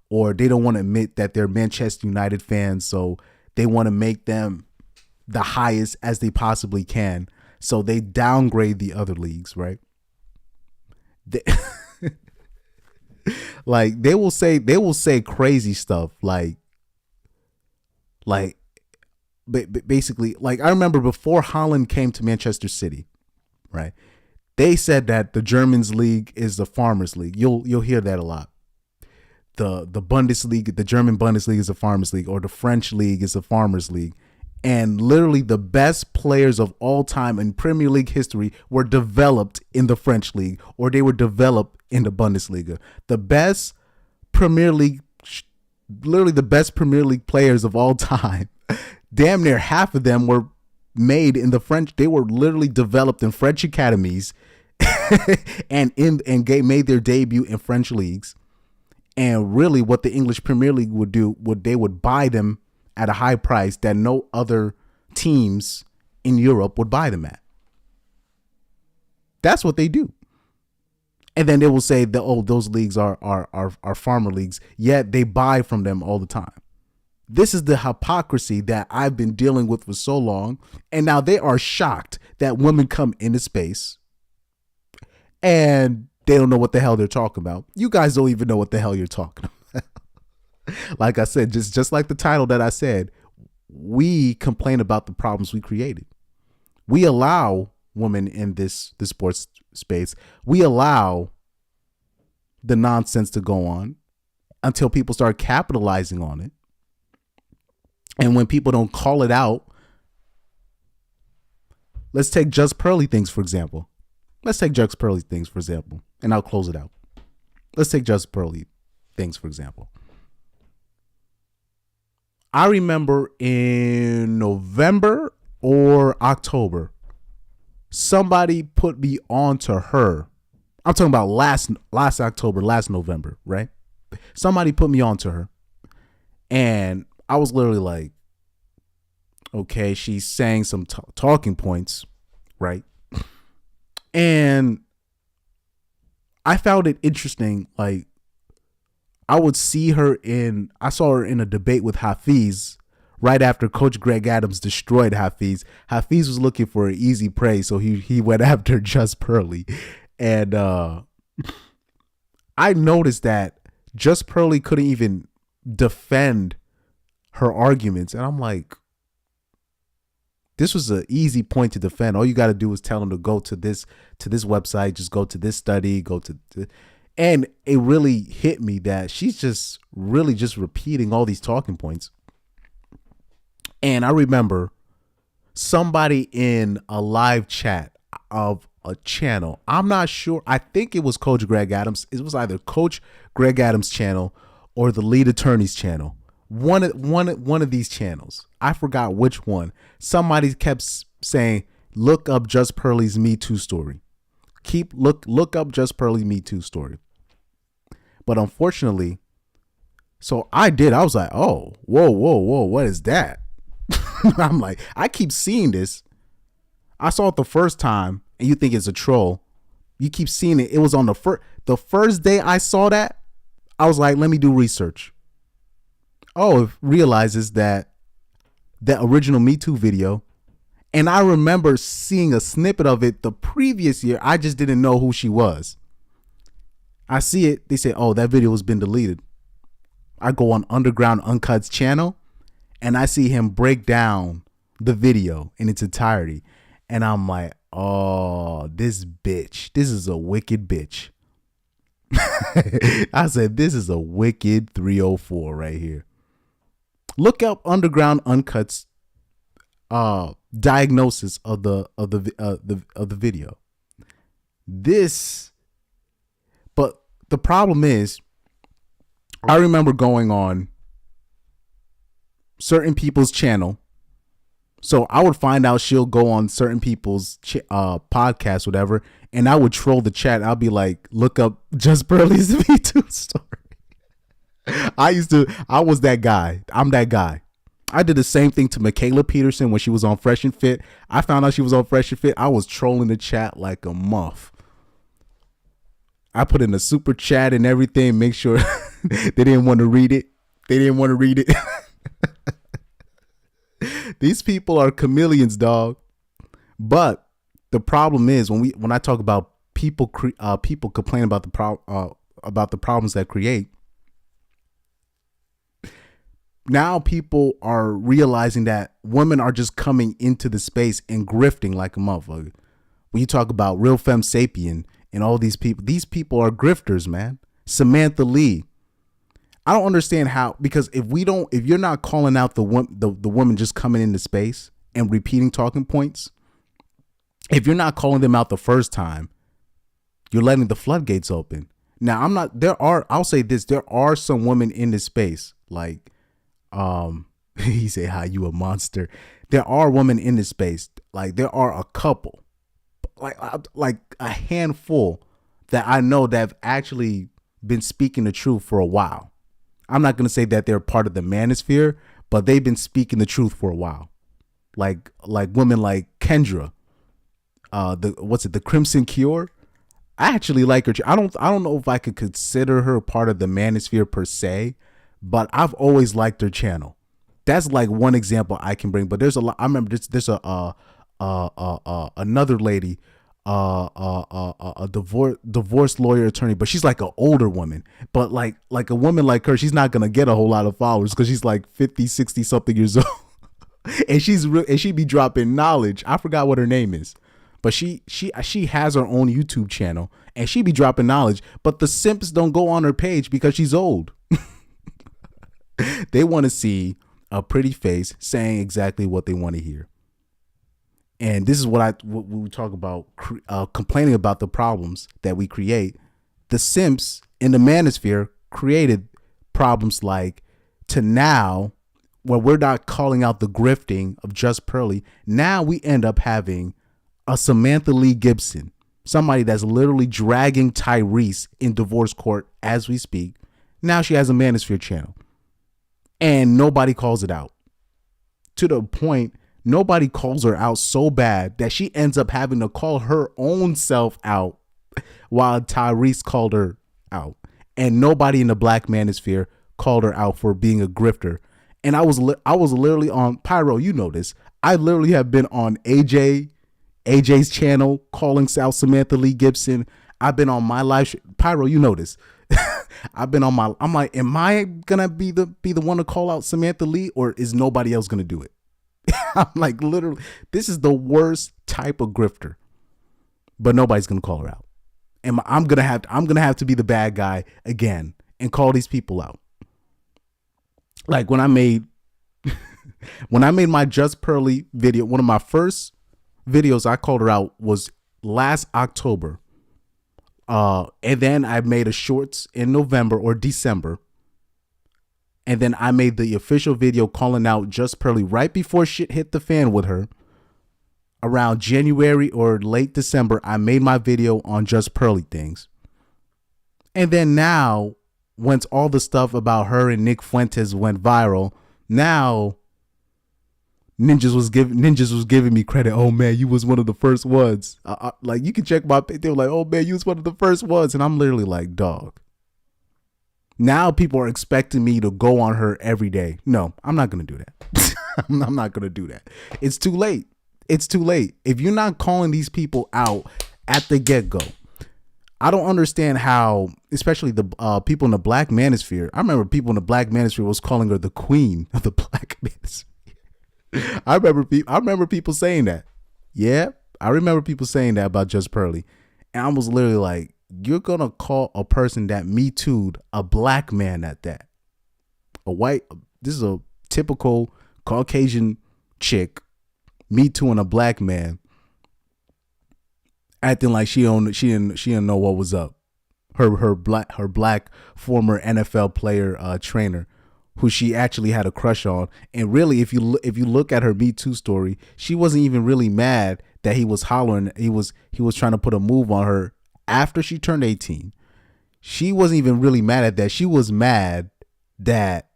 or they don't want to admit that they're Manchester United fans, so they want to make them the highest as they possibly can. So they downgrade the other leagues, right? Like they will say crazy stuff like basically, like, I remember before Holland came to Manchester City, right? They said that the Germans league is the farmers league. You'll hear that a lot. The Bundesliga, the German Bundesliga is a farmers league, or the French league is a farmers league. And literally the best players of all time in Premier League history were developed in the French league, or they were developed in the Bundesliga. The best Premier League, literally the best Premier League players of all time, damn near half of them were made in the French. They were literally developed in French academies and made their debut in French leagues. And really what the English Premier League would do, they would buy them at a high price that no other teams in Europe would buy them at. That's what they do. And then they will say that, oh, those leagues are farmer leagues, yet they buy from them all the time. This is the hypocrisy that I've been dealing with for so long. And now they are shocked that women come into space and they don't know what the hell they're talking about. You guys don't even know what the hell you're talking about. Like I said, just like the title that I said, we complain about the problems we created. We allow women in this sports space. We allow the nonsense to go on until people start capitalizing on it. And when people don't call it out, let's take Just Pearly things, for example. And I'll close it out. Let's take Just Pearly things, for example. I remember in November or October, somebody put me on to her. I'm talking about last October, last November, right? Somebody put me on to her. And I was literally like, okay, she's saying some talking points, right? And I found it interesting. Like, I saw her in a debate with Hafiz right after Coach Greg Adams destroyed Hafiz. Hafiz was looking for an easy prey, so he went after Just Pearly. And I noticed that Just Pearly couldn't even defend her arguments. And I'm like, this was an easy point to defend. All you got to do is tell them to go to this website, just go to this study, and it really hit me that she's just really just repeating all these talking points. And I remember somebody in a live chat of a channel, I'm not sure, I think it was Coach Greg Adams. It was either Coach Greg Adams' channel or the lead attorney's channel. One of these channels. I forgot which one. Somebody kept saying, look up Just Pearly's Me Too story. Look up Just Pearly's Me Too story. But unfortunately, so I was like, oh, whoa, what is that? I'm like, I keep seeing this. I saw it the first time and you think it's a troll. You keep seeing it. It was on the first day I saw that, I was like, let me do research. Oh, it realizes that original Me Too video, and I remember seeing a snippet of it the previous year. I just didn't know who she was. I see it. They say, oh, that video has been deleted. I go on Underground Uncut's channel and I see him break down the video in its entirety. And I'm like, oh, this is a wicked bitch. I said, this is a wicked 304 right here. Look up Underground Uncut's diagnosis of the video. But the problem is, I remember going on certain people's channel. So I would find out she'll go on certain people's podcasts, whatever, and I would troll the chat. I'll be like, look up Just Burley's Me Too story. I was that guy. I'm that guy. I did the same thing to Michaela Peterson when she was on Fresh and Fit. I found out she was on Fresh and Fit. I was trolling the chat like a muff. I put in a super chat and everything, make sure they didn't want to read it. These people are chameleons, dog. But the problem is when I talk about people complain about the problems that create. Now people are realizing that women are just coming into the space and grifting like a motherfucker. When you talk about Real Femme Sapien and all these people are grifters, man. Samantha Lee. I don't understand how, because if you're not calling out the woman just coming into space and repeating talking points, if you're not calling them out the first time, you're letting the floodgates open. Now, I'll say this, there are some women in this space, like, he said, "How you a monster?" There are women in this space, like there are a couple, like a handful that I know that have actually been speaking the truth for a while. I'm not going to say that they're part of the manosphere, but they've been speaking the truth for a while. Like women like Kendra, the Crimson Cure. I actually like her. I don't know if I could consider her part of the manosphere per se, but I've always liked her channel. That's like one example I can bring. But there's a lot. I remember there's another lady, a divorce lawyer attorney, but she's like an older woman. But like a woman like her, she's not gonna get a whole lot of followers because she's like 50, 60 something years old, and she be dropping knowledge. I forgot what her name is, but she has her own YouTube channel and she be dropping knowledge. But the simps don't go on her page because she's old. They want to see a pretty face saying exactly what they want to hear. And this is what we talk about, complaining about the problems that we create. The simps in the manosphere created problems like to now, when we're not calling out the grifting of Just Pearly, now we end up having a Samantha Lee Gibson, somebody that's literally dragging Tyrese in divorce court as we speak. Now she has a manosphere channel. And nobody calls it out. To the point, nobody calls her out so bad that she ends up having to call her own self out while Tyrese called her out. And nobody in the black manosphere called her out for being a grifter. And I was literally on Pyro, you know this. I literally have been on AJ's channel calling out Samantha Lee Gibson. I've been on my live Pyro, you know this. I've been on I'm like, am I gonna be the one to call out Samantha Lee, or is nobody else gonna do it? I'm like, literally, this is the worst type of grifter, but nobody's gonna call her out. And I'm gonna have to be the bad guy again and call these people out. Like when I made my Just Pearly video, one of my first videos I called her out was last October. And then I made a shorts in November or December. And then I made the official video calling out Just Pearly right before shit hit the fan with her. Around January or late December, I made my video on Just Pearly things. And then now, once all the stuff about her and Nick Fuentes went viral, now Ninjas was giving me credit. Oh man, you was one of the first ones. Like you can check my page. They were like, oh man, you was one of the first ones, and I'm literally like, dog. Now people are expecting me to go on her every day. No, I'm not gonna do that. I'm not gonna do that. It's too late. It's too late. If you're not calling these people out at the get-go, I don't understand how, especially the people in the black manosphere. I remember people in the black manosphere was calling her the queen of the black manosphere. I remember people saying that. Yeah, I remember people saying that about Just Pearly. And I was literally like, you're going to call a person that Me Too'd a black man at that. This is a typical Caucasian chick, Me Too'ing a black man, acting like she didn't know what was up. Her black former NFL player trainer, who she actually had a crush on. And really, if you look at her Me Too story, she wasn't even really mad that he was hollering. He was trying to put a move on her after she turned 18. She wasn't even really mad at that. She was mad that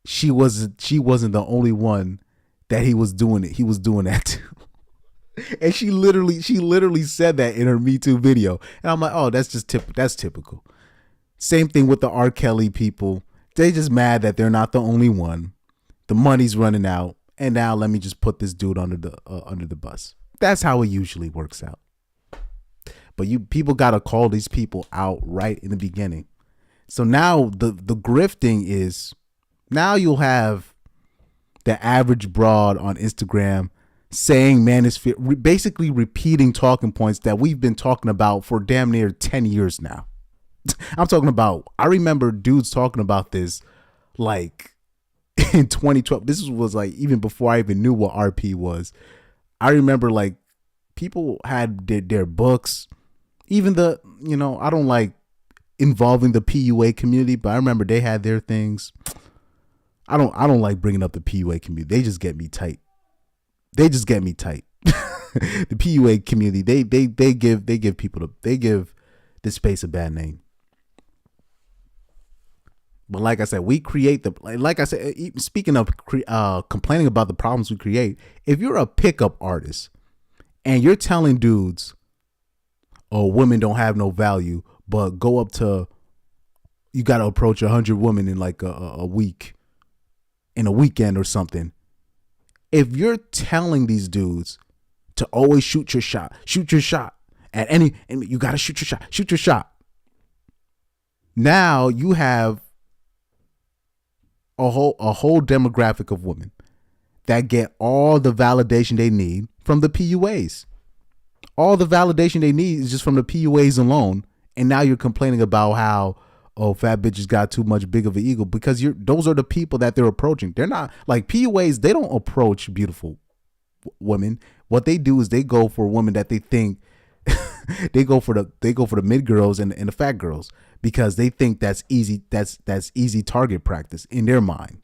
she wasn't the only one that he was doing it. He was doing that too. And she literally said that in her Me Too video. And I'm like, oh, that's typical. Same thing with the R. Kelly people. They just mad that they're not the only one. The money's running out, and now let me just put this dude under the bus. That's how it usually works out. But people gotta call these people out right in the beginning. So now the grifting is, now you'll have the average broad on Instagram saying manosphere, basically repeating talking points that we've been talking about for damn near 10 years now. I'm talking about, I remember dudes talking about this like in 2012. This was like even before I even knew what RP was. I remember like people had their books, even I don't like involving the PUA community, but I remember they had their things. I don't like bringing up the PUA community. They just get me tight. The PUA community, they give this space a bad name. But like I said, we create like I said, speaking of complaining about the problems we create, if you're a pickup artist and you're telling dudes, oh, women don't have no value, but you got to approach 100 women in like a week, in a weekend or something. If you're telling these dudes to always shoot your shot at and you got to shoot your shot. Now you have a whole demographic of women that get all the validation they need from the PUAs. All the validation they need is just from the PUAs alone. And now you're complaining about how, oh, fat bitches got too much big of an ego, because those are the people that they're approaching. They're not like PUAs. They don't approach beautiful women. What they do is they go for women that they think they go for the mid girls and the fat girls, because they think that's easy. That's easy target practice in their mind.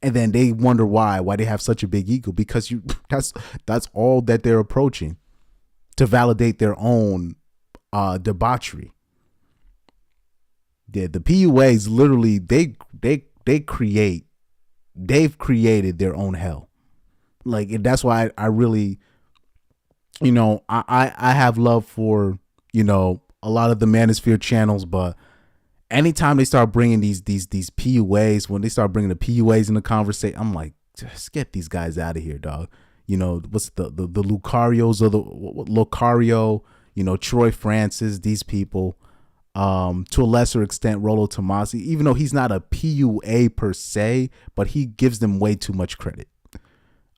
And then they wonder why they have such a big ego, because that's all that they're approaching to validate their own debauchery. The PUAs literally they've created their own hell. Like, and that's why I really, I have love for, a lot of the manosphere channels, but anytime they start bringing these PUAs, when they start bringing the PUAs in the conversation, I'm like, just get these guys out of here, dog. What's the Lucarios or the Lucario, Troy Francis, these people, to a lesser extent, Rollo Tomasi, even though he's not a PUA per se, but he gives them way too much credit.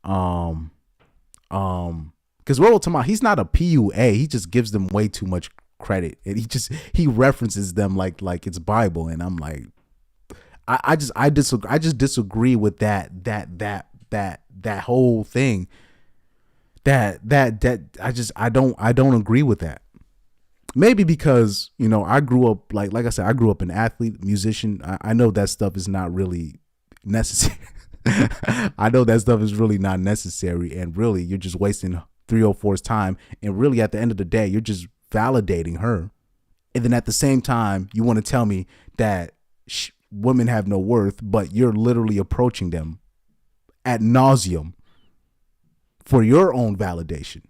Because Rollo Tomasi, he's not a PUA, he just gives them way too much credit, and he references them like it's Bible, and I'm like, I just disagree with that whole thing. I don't agree with that. Maybe because, I grew up, like I said, I grew up an athlete, musician. I know that stuff is not really necessary. I know that stuff is really not necessary. And really, you're just wasting 304's time. And really, at the end of the day, you're just validating her. And then at the same time, you want to tell me that women have no worth, but you're literally approaching them ad nauseum for your own validation.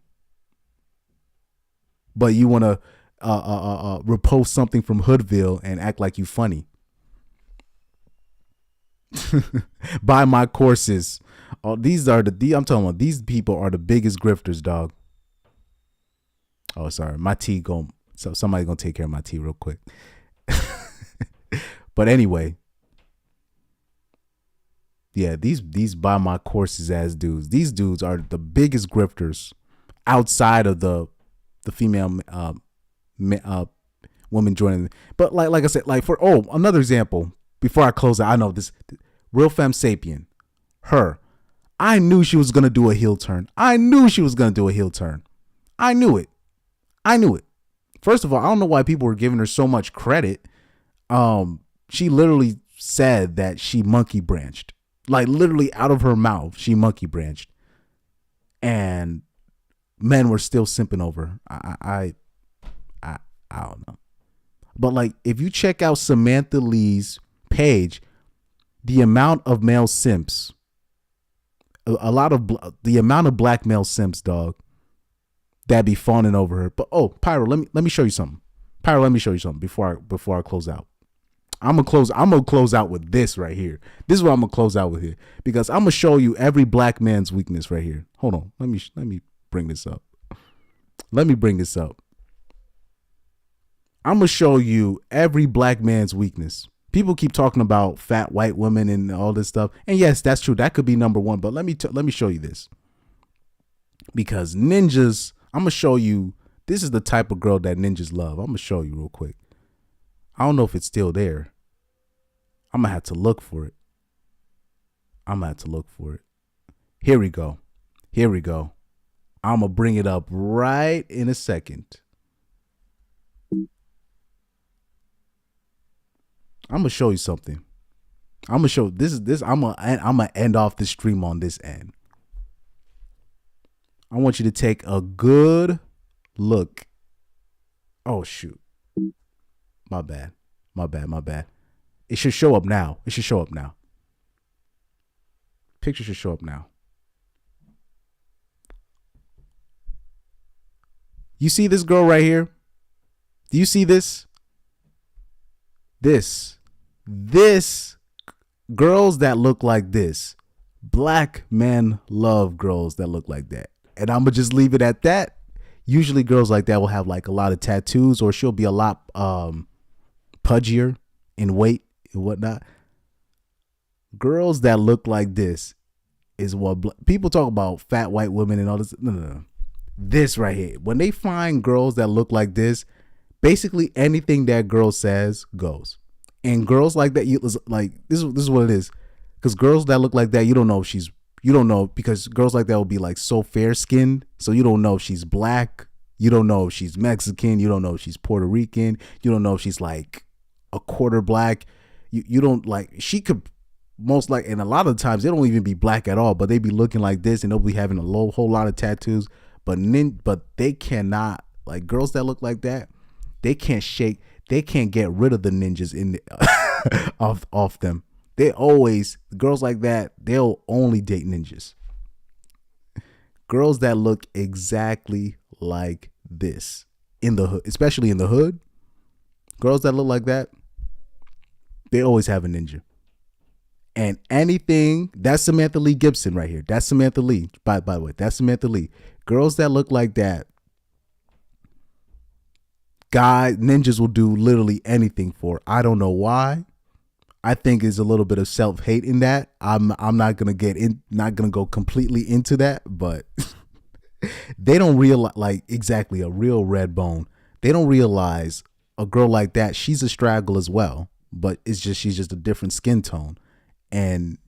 But you want to repost something from Hoodville and act like you funny. Buy my courses. Oh, I'm talking about, these people are the biggest grifters, dog. Oh, sorry. My tea so somebody gonna take care of my tea real quick. But anyway, yeah, these buy my courses ass dudes. These dudes are the biggest grifters outside of the female women joining. But like I said, another example before I close out. I know this Real Femme Sapien, her. I knew she was gonna do a heel turn. I knew it. First of all, I don't know why people were giving her so much credit. She literally said that she monkey branched, like literally out of her mouth. She monkey branched, and men were still simping over her. I don't know, but like if you check out Samantha Lee's page, the amount of male simps, the amount of black male simps, dog, that be fawning over her. But Pyro, let me show you something. Pyro, let me show you something before I close out. I'm gonna close out with this right here. This is what I'm gonna close out with here, because I'm gonna show you every black man's weakness right here. Hold on, let me bring this up. I'm gonna show you every black man's weakness. People keep talking about fat white women and all this stuff, and yes, that's true. That could be number one. But let me show you this, because ninjas. I'm gonna show you. This is the type of girl that ninjas love. I'm gonna show you real quick. I don't know if it's still there. I'm gonna have to look for it. Here we go. I'm gonna bring it up right in a second. I'm gonna show you something. I'm gonna end off the stream on this end. I want you to take a good look. Oh shoot. My bad. It should show up now. Picture should show up now. You see this girl right here? Do you see this? This girls that look like this. Black men love girls that look like that. And I'm gonna just leave it at that. Usually girls like that will have like a lot of tattoos, or she'll be a lot pudgier in weight and whatnot. Girls that look like this is what people talk about, fat white women and all this. No. This right here. When they find girls that look like this, basically anything that girl says goes. And girls like that, this is what it is. Because girls that look like that, you don't know because girls like that will be like so fair skinned. So you don't know if she's black. You don't know if she's Mexican. You don't know if she's Puerto Rican. You don't know if she's like a quarter black. You don't like, she could most like, and a lot of the times they don't even be black at all, but they be looking like this and they'll be having a whole lot of tattoos. But they cannot, like girls that look like that, they can't get rid of the ninjas off them. Girls like that, they'll only date ninjas. Girls that look exactly like this in the hood, especially in the hood, girls that look like that, they always have a ninja. And anything, that's Samantha Lee Gibson right here. That's Samantha Lee. By the way, that's Samantha Lee. Girls that look like that, ninjas will do literally anything for. I don't know why. I think there's a little bit of self-hate in that. I'm not gonna go completely into that, but they don't realize, like, exactly, a real red bone. They don't realize a girl like that, she's a straggle as well, but she's just a different skin tone. And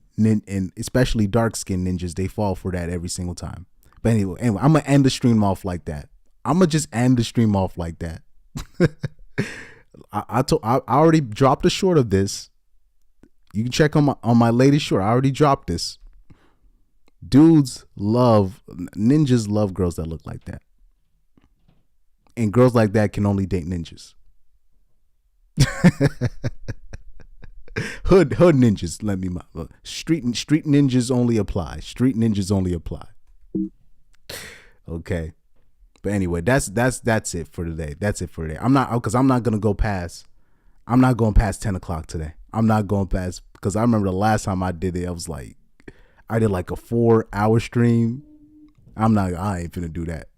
especially dark skinned ninjas, they fall for that every single time. But anyway, I'm gonna end the stream off like that. I already dropped a short of this. You can check on my latest short. I already dropped this. Ninjas love girls that look like that, and girls like that can only date ninjas. Hood ninjas. Street ninjas only apply. Okay. But anyway, that's it for today. That's it for today. I'm not gonna go past. I'm not going past 10 o'clock today. I'm not going past, because I remember the last time I did it, I did like a 4-hour stream. I ain't finna do that.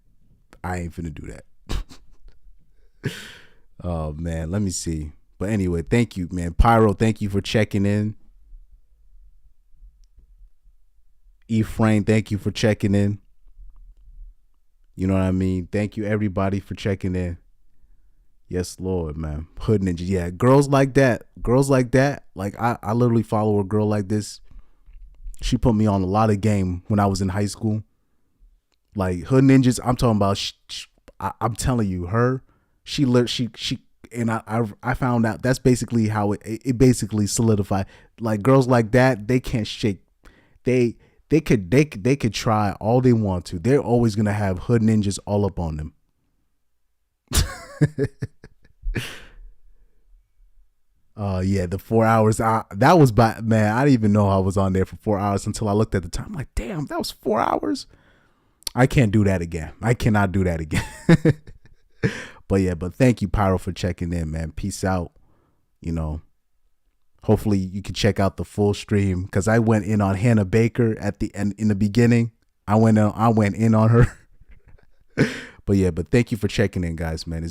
Oh man, let me see. But anyway, thank you, man. Pyro, thank you for checking in. Ephraim, thank you for checking in. You know what I mean? Thank you everybody for checking in. Yes, Lord, man. Hood Ninja. Yeah, girls like that. Like I literally follow a girl like this. She put me on a lot of game when I was in high school. Like Hood Ninjas, I'm talking about. I'm telling you, she and I found out that's basically how it basically solidified. Like girls like that, they can't shake. They could try all they want to. They're always gonna have Hood Ninjas all up on them. Yeah, the 4 hours. That was man. I didn't even know I was on there for 4 hours until I looked at the time. I'm like, damn, that was 4 hours. I can't do that again. I cannot do that again. But thank you, Pyro, for checking in, man. Peace out. You know, hopefully you can check out the full stream, because I went in on Hannah Baker at the end in the beginning. I went in on her. But thank you for checking in, guys, man. It's